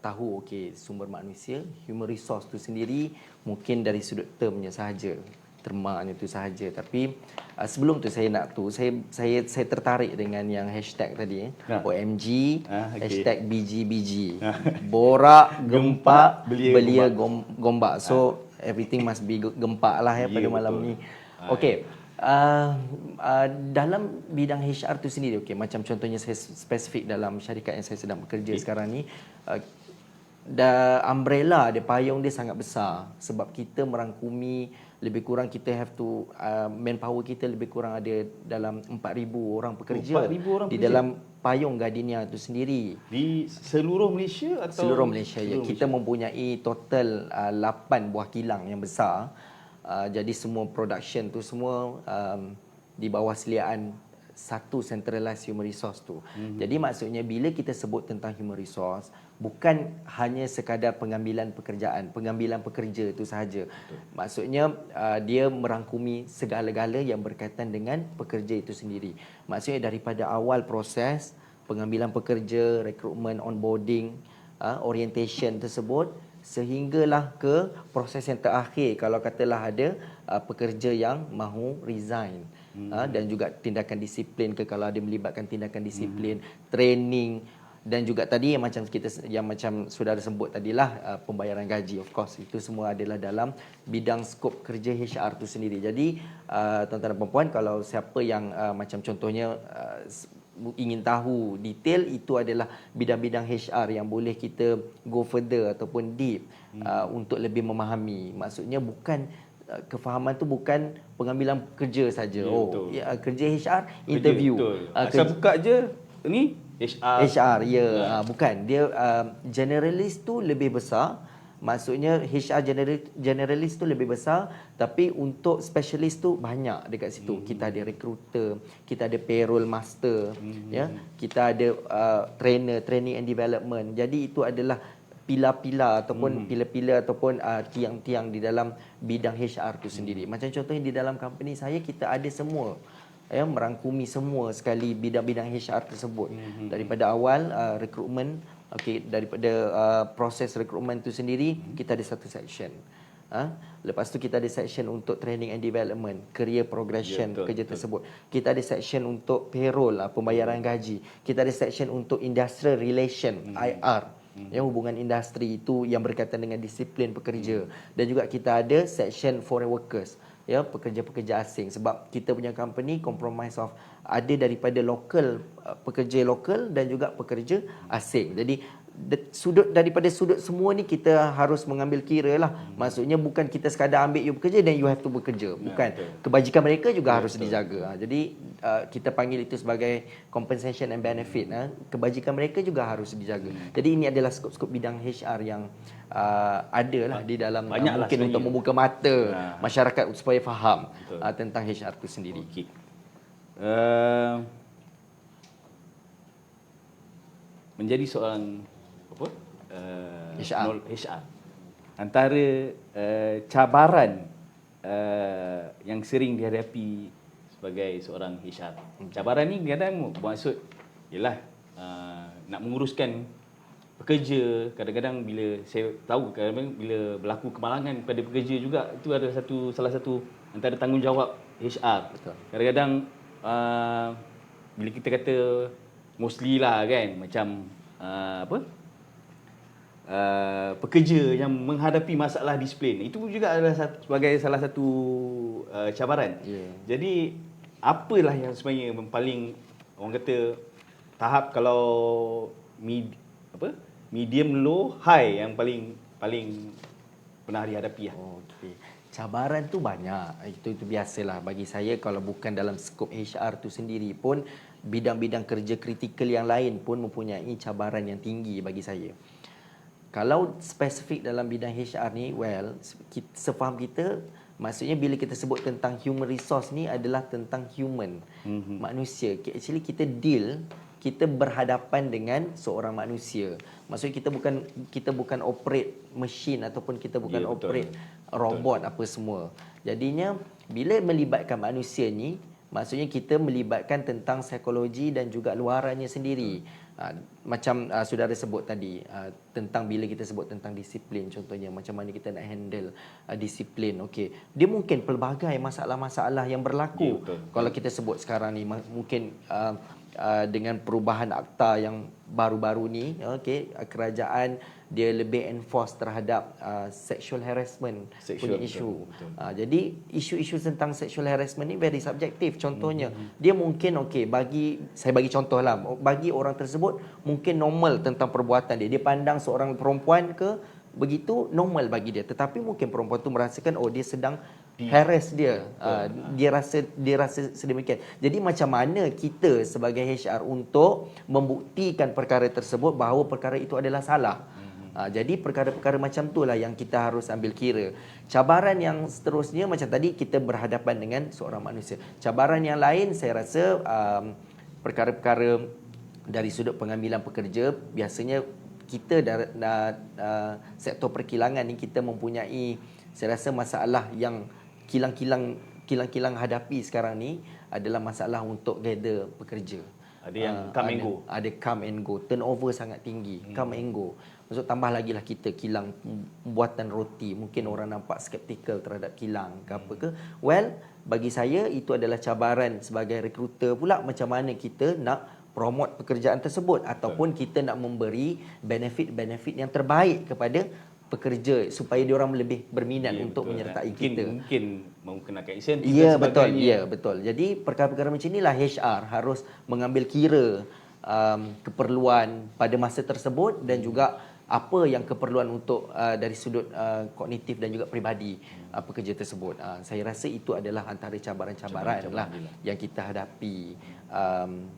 tahu sumber manusia, human resource tu sendiri mungkin dari sudut termnya sahaja, termanya tu sahaja. Tapi sebelum tu saya tertarik dengan yang hashtag tadi OMG hashtag BGBG Borak Gempak Belia Gombak. So everything must be gempak lah pada malam ni. Okey. Dalam bidang HR tu sendiri, macam contohnya saya spesifik dalam syarikat yang saya sedang bekerja sekarang ni, umbrella dia, payung dia sangat besar sebab kita merangkumi lebih kurang, kita have to manpower kita lebih kurang ada dalam 4,000 orang pekerja 4,000 orang di dalam payung Gardenia itu sendiri. Di seluruh Malaysia atau seluruh Malaysia? Kita mempunyai total 8 buah kilang yang besar. Jadi semua production tu semua di bawah seliaan satu centralized human resource tu. Jadi maksudnya bila kita sebut tentang human resource, bukan hanya sekadar pengambilan pekerja itu sahaja. Maksudnya dia merangkumi segala-gala yang berkaitan dengan pekerja itu sendiri. Maksudnya daripada awal proses pengambilan pekerja, rekrutmen, onboarding, orientation tersebut, sehinggalah ke proses yang terakhir kalau katalah ada pekerja yang mahu resign. Dan juga tindakan disiplin kalau ada melibatkan tindakan disiplin, training, dan juga tadi yang macam saudara sebut tadilah pembayaran gaji, of course itu semua adalah dalam bidang skop kerja HR tu sendiri. Jadi tuan-tuan dan puan-puan, kalau siapa yang macam contohnya ingin tahu detail, itu adalah bidang-bidang HR yang boleh kita go further ataupun deep untuk lebih memahami. Maksudnya bukan kefahaman tu bukan pengambilan kerja saja. Kerja HR interview. Asal buka je ni HR. Bukan. Dia generalist tu lebih besar. Maksudnya HR generalist tu lebih besar, tapi untuk specialist tu banyak dekat situ. Kita ada recruiter, kita ada payroll master, ya. Kita ada trainer, training and development. Jadi itu adalah pilar-pilar ataupun pilar-pilar ataupun tiang-tiang di dalam bidang HR tu sendiri. Macam contohnya di dalam company saya, kita ada semua, ya, merangkumi semua sekali bidang-bidang HR tersebut. Daripada awal rekrutmen, daripada proses rekrutmen tu sendiri, kita ada satu section. Lepas tu kita ada section untuk training and development, career progression kerja tersebut. Kita ada section untuk payroll, pembayaran gaji. Kita ada section untuk industrial relation, IR. Ya, hubungan industri itu yang berkaitan dengan disiplin pekerja. Dan juga kita ada section foreign workers, ya, pekerja-pekerja asing, sebab kita punya company compromise of ada daripada lokal, pekerja lokal dan juga pekerja asing. Jadi daripada sudut semua ni kita harus mengambil kira lah. Maksudnya bukan kita sekadar ambil you bekerja dan you have to bekerja. Bukan. Kebajikan mereka juga harus dijaga. Jadi kita panggil itu sebagai compensation and benefit. Kebajikan mereka juga harus dijaga. Jadi ini adalah skop-skop bidang HR yang ada lah di dalam, mungkin untuk membuka mata masyarakat supaya faham tentang HR itu sendiri. Menjadi seorang HR. Antara cabaran yang sering dihadapi sebagai seorang HR. Cabaran ni kadang-kadang bermaksud ialah nak menguruskan pekerja. Kadang-kadang bila saya tahu, kadang-kadang bila berlaku kemalangan pada pekerja juga, itu ada salah satu antara tanggungjawab HR. Betul. Kadang-kadang bila kita kata mostly lah kan, macam pekerja yang menghadapi masalah disiplin, itu juga adalah sebagai salah satu cabaran. Jadi apalah yang sebenarnya paling, orang kata, tahap kalau medium, low, high yang paling pernah dihadapi lah. Cabaran tu banyak. Itu biasalah bagi saya. Kalau bukan dalam skop HR tu sendiri pun, bidang-bidang kerja kritikal yang lain pun mempunyai cabaran yang tinggi bagi saya. Kalau spesifik dalam bidang HR ni, sefaham kita, maksudnya bila kita sebut tentang human resource ni adalah tentang human, manusia. Actually kita berhadapan dengan seorang manusia. Maksudnya kita bukan operate mesin ataupun kita bukan operate robot apa semua. Jadinya bila melibatkan manusia ni, maksudnya kita melibatkan tentang psikologi dan juga luarannya sendiri. Macam saudara sebut tadi, tentang bila kita sebut tentang disiplin, contohnya macam mana kita nak handle disiplin. Dia mungkin pelbagai masalah-masalah yang berlaku. Kalau kita sebut sekarang ni, mungkin dengan perubahan akta yang baru-baru ni, kerajaan dia lebih enforce terhadap sexual harassment punya isu. Jadi isu-isu tentang sexual harassment ni very subjektif. Contohnya, dia mungkin saya bagi contoh lah, bagi orang tersebut mungkin normal tentang perbuatan dia. Dia pandang seorang perempuan begitu normal bagi dia, tetapi mungkin perempuan tu merasakan dia sedang harass dia. Dia rasa sedemikian. Jadi macam mana kita sebagai HR untuk membuktikan perkara tersebut bahawa perkara itu adalah salah. Jadi perkara-perkara macam itulah yang kita harus ambil kira. Cabaran yang seterusnya, macam tadi, kita berhadapan dengan seorang manusia. Cabaran yang lain saya rasa perkara-perkara dari sudut pengambilan pekerja. Biasanya kita sektor perkilangan ni kita mempunyai, saya rasa, masalah yang kilang-kilang hadapi sekarang ni adalah masalah untuk gather pekerja. Ada yang come and go. Ada come and go. Turnover sangat tinggi. Come and go. Maksud tambah lagi lah kita kilang pembuatan roti. Mungkin orang nampak skeptikal terhadap kilang ke apa ke. Bagi saya itu adalah cabaran sebagai rekruter pula, macam mana kita nak promote pekerjaan tersebut ataupun kita nak memberi benefit-benefit yang terbaik kepada pekerja supaya dia orang lebih berminat Ya, untuk betul. menyertai Mungkin kita. mungkin menggunakan insentif Ya, dan betul. sebagainya. Ya, betul. Jadi perkara-perkara macam inilah HR harus mengambil kira keperluan pada masa tersebut dan juga apa yang keperluan untuk dari sudut kognitif dan juga peribadi pekerja tersebut. Saya rasa itu adalah antara cabaran-cabaran lah yang kita hadapi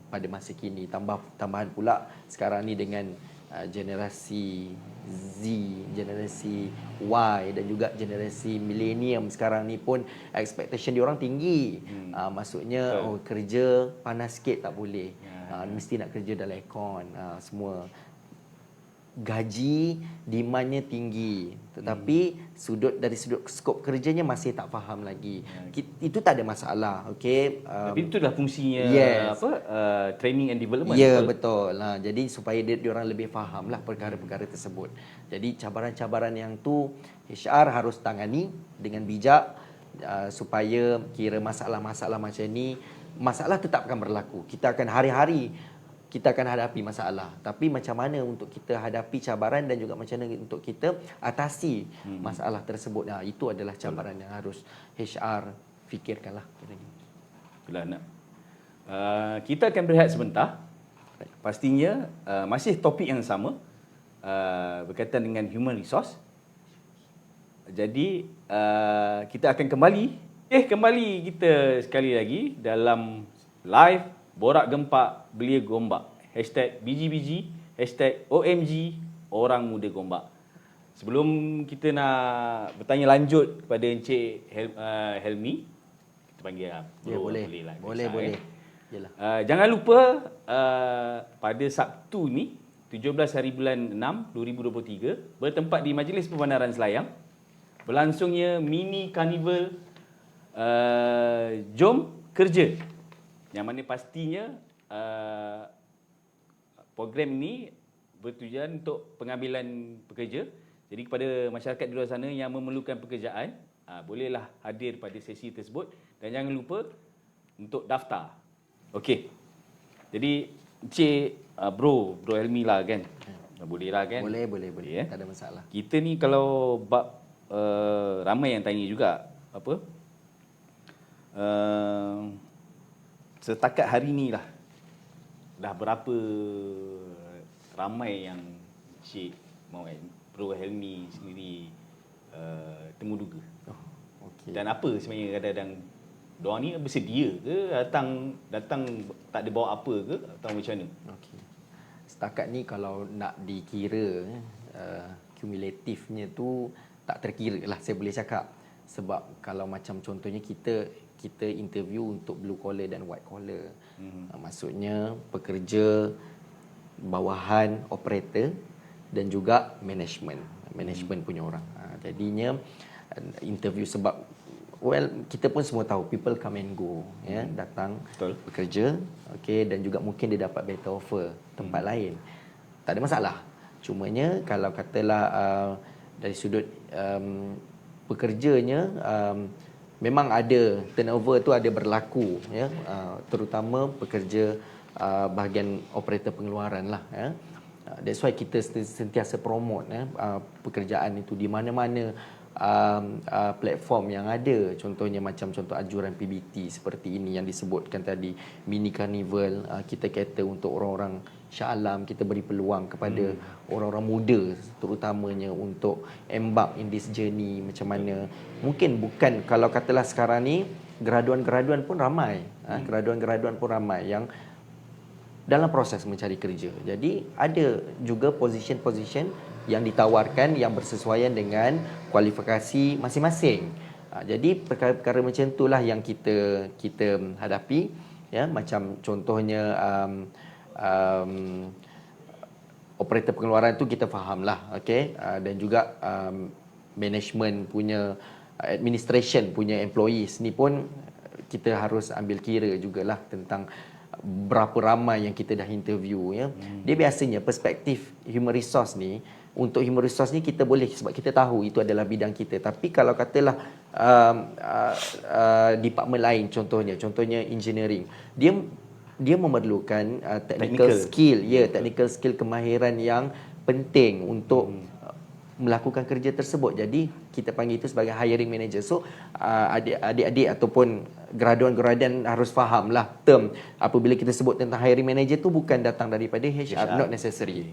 pada masa kini. Tambahan pula sekarang ni dengan generasi Z, generasi Y dan juga generasi millennium sekarang ni pun expectation diorang tinggi. Maksudnya kerja panas sikit tak boleh. Mesti nak kerja dalam aircon, semua. Gaji demandnya tinggi, tetapi dari sudut skop kerjanya masih tak faham lagi. Itu tak ada masalah, okey. Tapi itulah fungsinya Yes. training and development. Ya, betul. Jadi supaya diorang lebih faham lah perkara-perkara tersebut. Jadi cabaran-cabaran yang tu HR harus tangani dengan bijak supaya kira masalah-masalah macam ni, masalah tetap akan berlaku. Kita akan hari-hari kita akan hadapi masalah. Tapi macam mana untuk kita hadapi cabaran dan juga macam mana untuk kita atasi masalah tersebut. Itu adalah cabaran yang harus HR fikirkanlah. Itulah nak. Kita akan berehat sebentar. Pastinya masih topik yang sama berkaitan dengan human resource. Jadi kita akan kembali kita sekali lagi dalam live Borak Gempak Belia Gombak #BGBG #OMG Orang Muda Gombak. Sebelum kita nak bertanya lanjut kepada Encik Helmi, kita panggil Ya, boleh. lah. Boleh. Yalah. Jangan lupa pada Sabtu ni 17 hari bulan 6 2023 bertempat di Majlis Pembenaran Selayang berlangsungnya mini carnival Jom Kerja, yang mana pastinya program ni bertujuan untuk pengambilan pekerja. Jadi kepada masyarakat di luar sana yang memerlukan pekerjaan, bolehlah hadir pada sesi tersebut dan jangan lupa untuk daftar. Okey. Jadi Encik Bro Helmi lah kan. Boleh lah kan? Boleh. Ya. Tak ada masalah. Kita ni kalau bab ramai yang tanya juga apa? Setakat hari ni lah dah berapa ramai yang Encik Bro Helmi sendiri temu duga. Okey. Dan apa sebenarnya kadang-kadang diorang ni bersedia ke datang tak ada bawa apa ke atau macam mana? Okey. Setakat ni kalau nak dikira kumulatifnya tu tak terkira lah, saya boleh cakap. Sebab kalau macam contohnya kita interview untuk blue collar dan white collar. Maksudnya pekerja bawahan operator dan juga management punya orang. Jadinya interview sebab kita pun semua tahu people come and go, ya, datang Betul. bekerja, okey, dan juga mungkin dia dapat better offer tempat lain. Tak ada masalah. Cumanya kalau katalah dari sudut pekerjanya memang ada turnover tu ada berlaku, ya, terutama pekerja bahagian operator pengeluaran lah, ya. That's why kita sentiasa promote pekerjaan itu di mana-mana platform yang ada. Contohnya macam contoh anjuran PBT seperti ini yang disebutkan tadi, mini carnival, kita cater untuk orang-orang Shah Alam, kita beri peluang kepada orang-orang muda terutamanya untuk embark in this journey. Macam mana mungkin bukan kalau katalah sekarang ni graduan-graduan pun ramai, graduan-graduan pun ramai yang dalam proses mencari kerja. Jadi ada juga position-position yang ditawarkan yang bersesuaian dengan kualifikasi masing-masing. Jadi perkara-perkara macam itulah yang kita hadapi, ya. Macam contohnya operator pengeluaran tu kita fahamlah, okey, dan juga management punya administration punya employees ni pun kita harus ambil kira jugalah tentang berapa ramai yang kita dah interview, ya. Dia biasanya perspektif human resource ni, untuk human resource ni kita boleh sebab kita tahu itu adalah bidang kita. Tapi kalau katalah department lain, contohnya engineering, dia memerlukan technical skill, technical skill, kemahiran yang penting untuk melakukan kerja tersebut. Jadi kita panggil itu sebagai hiring manager. So adik-adik ataupun graduan-graduan harus fahamlah term apabila kita sebut tentang hiring manager tu bukan datang daripada HR, not necessary.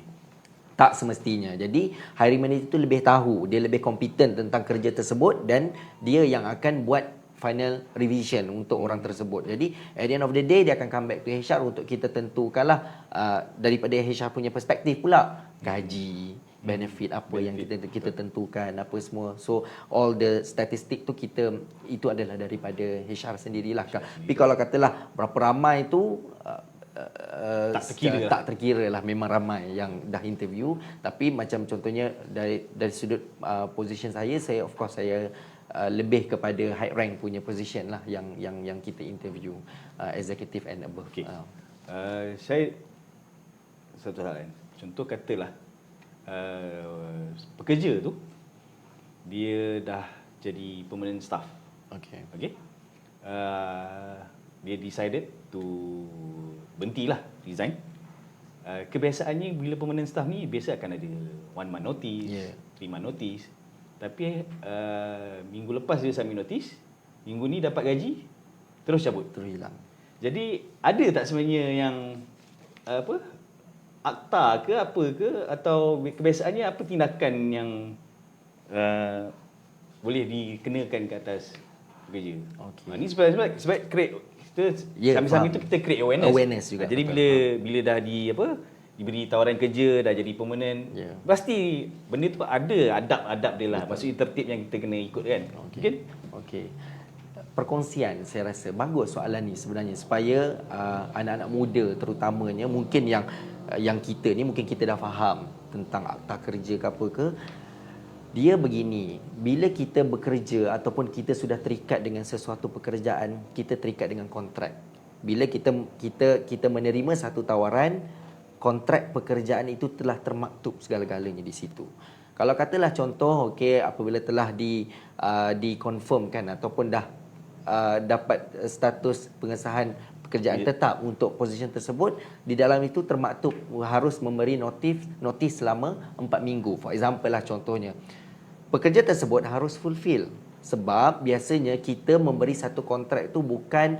Tak semestinya. Jadi hiring manager itu lebih tahu, dia lebih kompeten tentang kerja tersebut dan dia yang akan buat final revision untuk orang tersebut. Jadi at the end of the day dia akan come back to HR untuk kita tentukanlah daripada HR punya perspektif pula gaji, benefit apa yang kita tentukan apa semua. So all the statistik tu itu adalah daripada HR sendirilah. Tapi kalau katalah berapa ramai tu tak terkira lah, memang ramai yang dah interview. Tapi macam contohnya dari sudut position saya of course saya lebih kepada high rank punya position lah yang kita interview, executive and above. Okay. Saya satu hal kan. Contoh katalah pekerja tu dia dah jadi permanent staff. Okay. Dia decided to berhentilah, resign. Kebiasaannya bila permanent staff ni biasa akan ada 1 month notice, 3 month notice. Tapi minggu lepas dia submit notice, minggu ni dapat gaji, terus cabut, terus hilang. Jadi ada tak sebenarnya yang akta ke apa ke, atau kebiasaannya apa tindakan yang boleh dikenakan ke atas pekerja? Ini sebab create sambil-sambil itu kita create awareness juga. Jadi bila dah diberi tawaran kerja, dah jadi permanent, pasti benda tu ada adab-adab dia lah. Maksudnya tertib yang kita kena ikut kan. Okey. Perkongsian saya rasa bagus soalan ni sebenarnya, supaya anak-anak muda terutamanya, mungkin yang kita ni mungkin kita dah faham tentang akta kerja ke apa ke. Dia begini, bila kita bekerja ataupun kita sudah terikat dengan sesuatu pekerjaan, kita terikat dengan kontrak. Bila kita menerima satu tawaran, kontrak pekerjaan itu telah termaktub segala-galanya di situ. Kalau katalah contoh, apabila telah dikonfirmkan ataupun dah dapat status pengesahan pekerjaan tetap untuk posisi tersebut, di dalam itu termaktub harus memberi notis selama 4 minggu. For example lah contohnya, pekerja tersebut harus fulfill. Sebab biasanya kita memberi satu kontrak itu bukan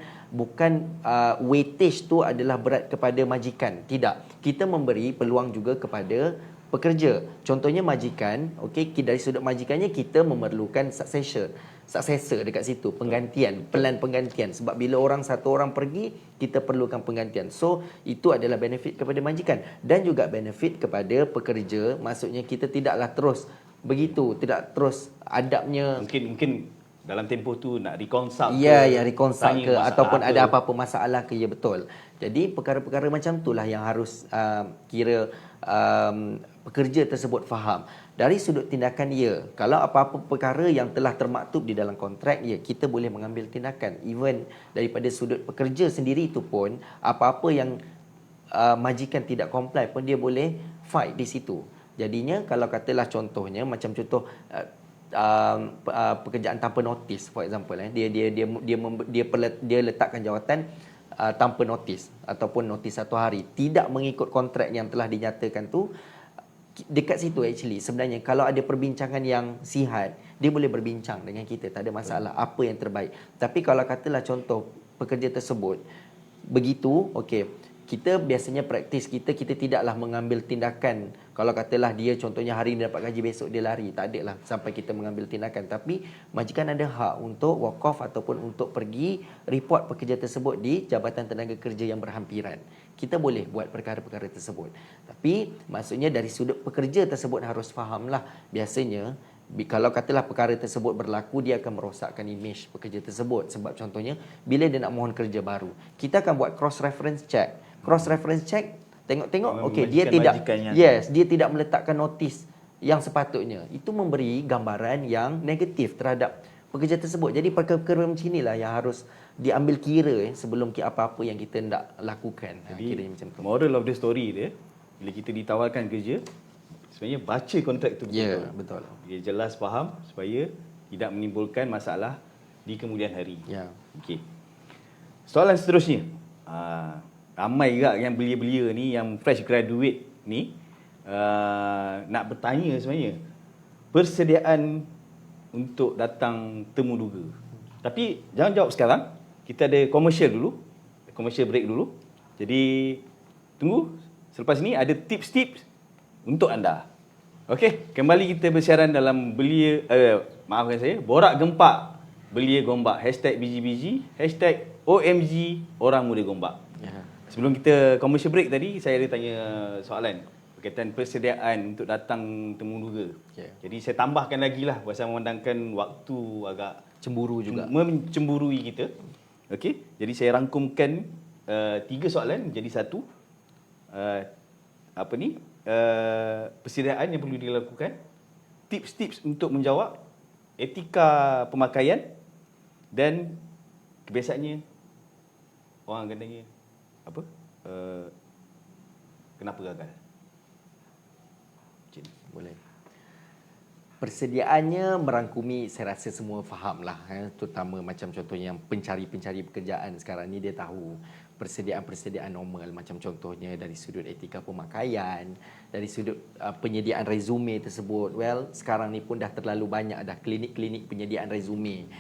weightage tu adalah berat kepada majikan. Tidak. Kita memberi peluang juga kepada pekerja. Contohnya majikan, dari sudut majikannya kita memerlukan successor dekat situ, pelan penggantian. Sebab bila satu orang pergi, kita perlukan penggantian. So itu adalah benefit kepada majikan dan juga benefit kepada pekerja. Maksudnya kita tidaklah terus begitu, tidak terus adabnya. Mungkin dalam tempoh tu nak reconsult reconsult ke ataupun ada apa-apa masalah ke, betul. Jadi perkara-perkara macam itulah yang harus pekerja tersebut faham. Dari sudut tindakan kalau apa-apa perkara yang telah termaktub di dalam kontrak, kita boleh mengambil tindakan. Even daripada sudut pekerja sendiri itu pun, apa-apa yang majikan tidak comply pun dia boleh fight di situ. Jadinya kalau katalah contohnya macam contoh pekerjaan tanpa notis, for example, dia letakkan jawatan tanpa notis ataupun notis 1 hari, tidak mengikut kontrak yang telah dinyatakan tu. Dekat situ sebenarnya kalau ada perbincangan yang sihat, dia boleh berbincang dengan kita, tak ada masalah apa yang terbaik. Tapi kalau katalah contoh pekerja tersebut begitu, kita biasanya praktis kita tidaklah mengambil tindakan. Kalau katalah dia contohnya hari ini dapat gaji, besok dia lari, tak ada lah sampai kita mengambil tindakan. Tapi majikan ada hak untuk walk off ataupun untuk pergi report pekerja tersebut di Jabatan Tenaga Kerja yang berhampiran. Kita boleh buat perkara-perkara tersebut. Tapi maksudnya dari sudut pekerja tersebut harus fahamlah, biasanya kalau katalah perkara tersebut berlaku, dia akan merosakkan imej pekerja tersebut. Sebab contohnya bila dia nak mohon kerja baru, kita akan buat cross reference check. Cross reference check, tengok dia tidak meletakkan notis yang sepatutnya. Itu memberi gambaran yang negatif terhadap pekerja tersebut. Jadi perkara-perkara macam inilah yang harus diambil kira sebelum apa-apa yang kita nak lakukan. Jadi macam tu. Moral of the story dia, bila kita ditawarkan kerja, sebenarnya baca kontrak tu betul. Betul. Dia jelas faham supaya tidak menimbulkan masalah di kemudian hari. Soalan seterusnya, ramai juga yang belia-belia ni, yang fresh graduate ni, nak bertanya sebenarnya, persediaan untuk datang temu duga. Tapi jangan jawab sekarang. Kita ada commercial dulu. Commercial break dulu. Jadi tunggu. Selepas ni ada tips-tips untuk anda. Okey, kembali kita bersiaran dalam maafkan saya, Borak Gempak Belia Gombak. #BGBG, #OMG Orang Muda Gombak. Sebelum kita commercial break tadi, saya ada tanya soalan berkaitan persediaan untuk datang temu duga. Jadi saya tambahkan lagi lah pasal memandangkan waktu agak Cemburu juga. mencemburui kita. Okey, jadi saya rangkumkan 3 soalan menjadi satu. Persediaan yang perlu dilakukan, tips-tips untuk menjawab, etika pemakaian dan kebiasaannya orang akan tanya apa? Kenapa gagal? Boleh. Persediaannya merangkumi, saya rasa semua faham lah, terutama macam contohnya yang pencari pekerjaan sekarang ni dia tahu persediaan normal, macam contohnya dari sudut etika pemakaian, dari sudut penyediaan resume tersebut. Well, sekarang ni pun dah terlalu banyak dah klinik-klinik penyediaan resume.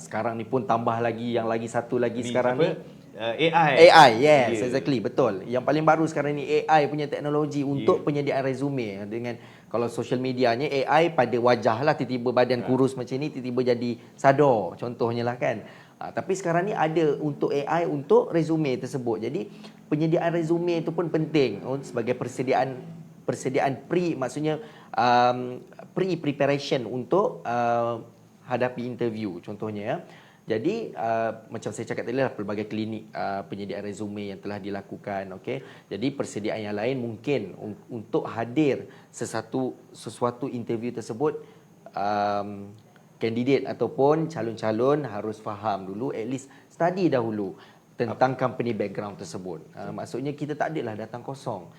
Sekarang ni pun tambah lagi yang lagi satu lagi sekarang ni AI, yes, exactly, betul. Yang paling baru sekarang ni AI punya teknologi untuk penyediaan resume. Dengan kalau social medianya AI pada wajah lah, tiba-tiba badan kurus macam ni, tiba-tiba jadi sador, contohnya lah kan. Tapi sekarang ni ada untuk AI untuk resume tersebut. Jadi penyediaan resume itu pun penting sebagai persediaan maksudnya pre-preparation untuk hadapi interview contohnya ya. Jadi macam saya cakap tadi lah, pelbagai klinik penyediaan resume yang telah dilakukan. Okey. Jadi persediaan yang lain mungkin untuk hadir sesuatu interview tersebut, kandidat ataupun calon-calon harus faham dulu, at least study dahulu tentang company background tersebut. Maksudnya kita tak adalah datang kosong.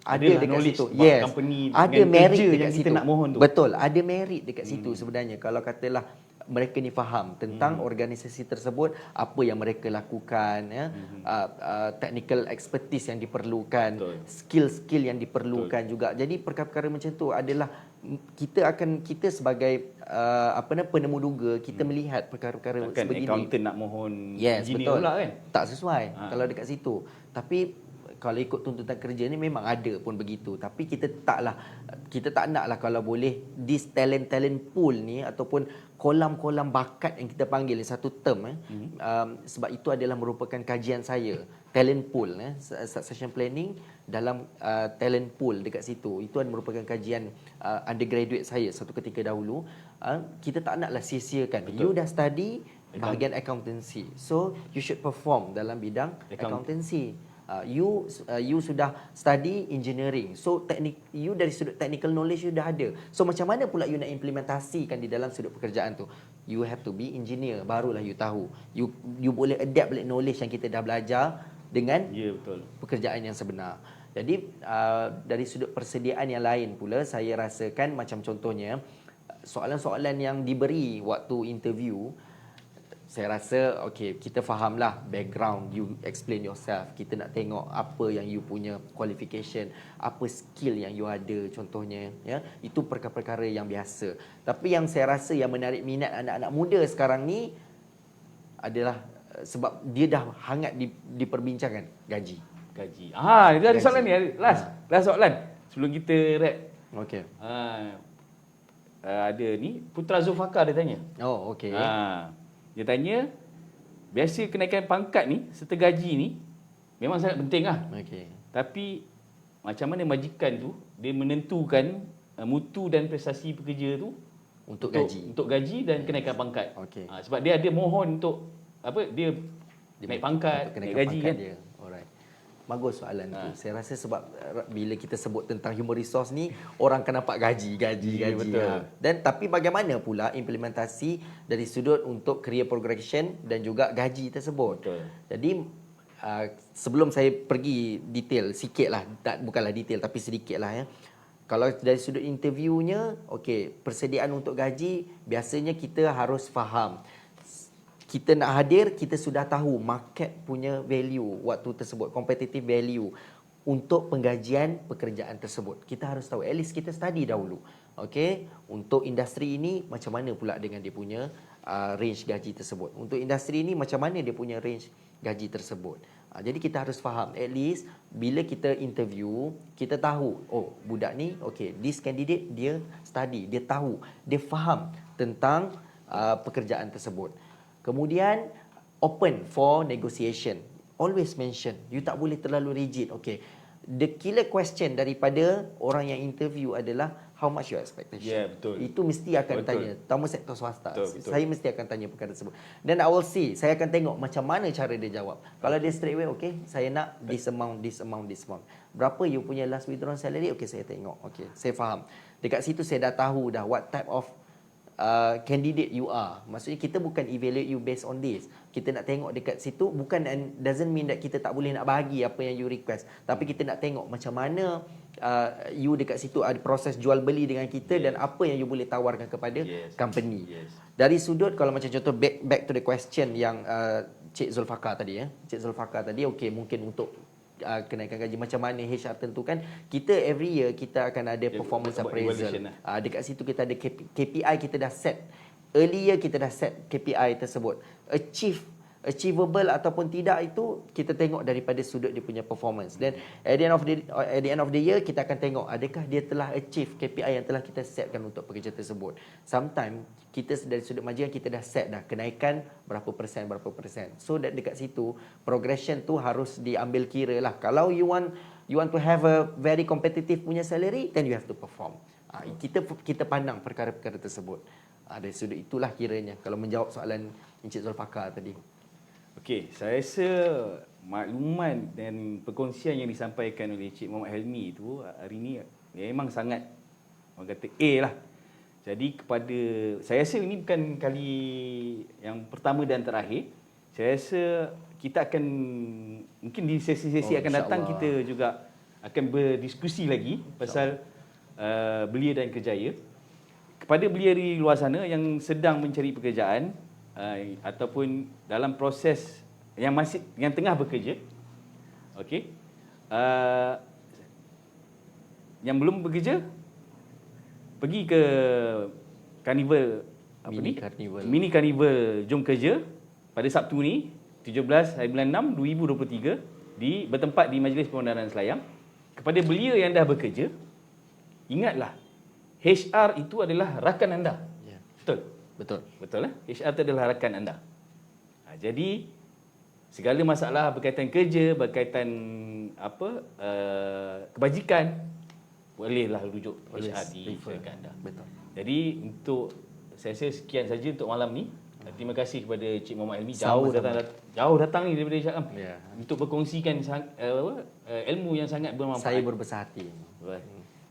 Ada dekat situ. Yes. Ada merit dekat situ. Betul, ada merit dekat situ sebenarnya. Kalau katalah mereka ni faham tentang organisasi tersebut, apa yang mereka lakukan, technical expertise yang diperlukan, skill-skill yang diperlukan juga. Jadi perkara-perkara macam tu adalah kita sebagai penemu duga, kita melihat perkara-perkara sebegini. Accountant nak mohon engineer pula kan? Tak sesuai kalau dekat situ. Tapi kalau ikut tuntutan kerja ni memang ada pun begitu. Tapi kita tak naklah kalau boleh this talent pool ni ataupun kolam-kolam bakat yang kita panggil satu term sebab itu adalah merupakan kajian saya, talent pool succession planning dalam talent pool dekat situ. Itu merupakan kajian undergraduate saya satu ketika dahulu. Kita tak naklah sia-siakan. You dah study bahagian accountancy, so you should perform dalam bidang accountancy. You sudah study engineering, so you dari sudut technical knowledge you dah ada. So macam mana pula you nak implementasikan di dalam sudut pekerjaan tu? You have to be engineer, barulah you tahu. You boleh adapt balik knowledge yang kita dah belajar dengan pekerjaan yang sebenar. Jadi dari sudut persediaan yang lain pula, saya rasakan macam contohnya soalan-soalan yang diberi waktu interview, saya rasa kita fahamlah background, you explain yourself. Kita nak tengok apa yang you punya qualification, apa skill yang you ada contohnya ya. Itu perkara-perkara yang biasa. Tapi yang saya rasa yang menarik minat anak-anak muda sekarang ni adalah sebab dia dah hangat diperbincangkan gaji. Dia ada soalan ni, last soalan sebelum kita wrap. Okey. Ada ni Putra Zulfakar dia tanya. Oh, okey. Dia tanya, biasa kenaikan pangkat ni serta gaji ni memang sangat penting lah. Tapi macam mana majikan tu dia menentukan mutu dan prestasi pekerja tu untuk gaji dan kenaikan pangkat. Sebab dia ada mohon untuk dia naik pangkat, naik gaji kan. Alright. Bagus soalan tu. Saya rasa sebab bila kita sebut tentang human resource ni, orang akan nampak gaji. Betul. Dan tapi bagaimana pula implementasi dari sudut untuk career progression dan juga gaji tersebut. Betul. Jadi sebelum saya pergi detail sikit lah, bukanlah detail tapi sedikit lah ya. Kalau dari sudut interviewnya, persediaan untuk gaji, biasanya kita harus faham. Kita nak hadir, kita sudah tahu market punya value waktu tersebut, competitive value. untuk penggajian pekerjaan tersebut. Kita harus tahu, at least kita study dahulu. Okey, untuk industri ini macam mana pula dengan dia punya range gaji tersebut. Untuk industri ini macam mana dia punya range gaji tersebut. Jadi kita harus faham, at least bila kita interview, kita tahu, oh budak ni, okay, this candidate dia study, dia tahu, dia faham tentang pekerjaan tersebut. Kemudian open for negotiation. Always mention, you tak boleh terlalu rigid. Okay, the killer question daripada orang yang interview adalah how much your expectation. Ya, betul. Itu mesti akan Betul. tanya, terutama sektor swasta. Betul. Saya mesti akan tanya perkara tersebut. Dan I will see, saya akan tengok macam mana cara dia jawab. Kalau dia straight away, okay, saya nak this amount, this amount, this amount. Berapa you punya last withdrawn salary? Okay, saya tengok. Okay, saya faham. Dekat situ saya dah tahu dah what type of candidate you are. Maksudnya kita bukan evaluate you based on this. Kita nak tengok dekat situ, bukan doesn't mean that kita tak boleh nak bahagi apa yang you request. Tapi kita nak tengok macam mana you dekat situ ada proses jual beli dengan kita, dan apa yang you boleh tawarkan kepada company. Dari sudut, kalau macam contoh back to the question yang Cik Zulfaqar tadi, Cik Zulfaqar tadi, okey, mungkin untuk kenaikan gaji macam mana HR tentukan, kita every year kita akan ada performance appraisal. Dekat situ kita ada KPI, kita dah set. Early year kita dah set KPI tersebut. Achievable ataupun tidak itu kita tengok daripada sudut dia punya performance. Dan at the end of the year kita akan tengok adakah dia telah achieve KPI yang telah kita setkan untuk pekerja tersebut. Sometimes kita dari sudut majikan kita dah set dah kenaikan berapa persen. So that dekat situ progression tu harus diambil kira lah. Kalau you want to have a very competitive punya salary, then you have to perform. Kita pandang perkara-perkara tersebut. Dari sudut itulah kiranya kalau menjawab soalan Encik Zulfaqar tadi. Okey, saya rasa makluman dan perkongsian yang disampaikan oleh Cik Muhammad Helmi itu hari ini memang sangat, orang kata A lah. Jadi kepada, saya rasa ini bukan kali yang pertama dan terakhir. Saya rasa kita akan, mungkin di sesi-sesi akan datang kita juga akan berdiskusi lagi pasal belia dan kerjaya. Kepada belia di luar sana yang sedang mencari pekerjaan, ataupun dalam proses yang tengah bekerja, okey, yang belum bekerja, pergi ke karnival mini karnival Jom Kerja pada Sabtu ni 17 hari bulan 6 2023 bertempat di Majlis Perundangan Selayang. Kepada belia yang dah bekerja, ingatlah HR itu adalah rakan anda. Ya. Betul. HR itu adalah rakan anda. Jadi segala masalah berkaitan kerja, berkaitan kebajikan, bolehlah rujuk HR di rakan anda. Betul. Jadi saya rasa sekian saja untuk malam ni. Terima kasih kepada Cik Muhammad Helmi, jauh datang ni daripada Syakam, untuk berkongsikan ilmu yang sangat bermanfaat. Saya berbesar hati.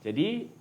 Jadi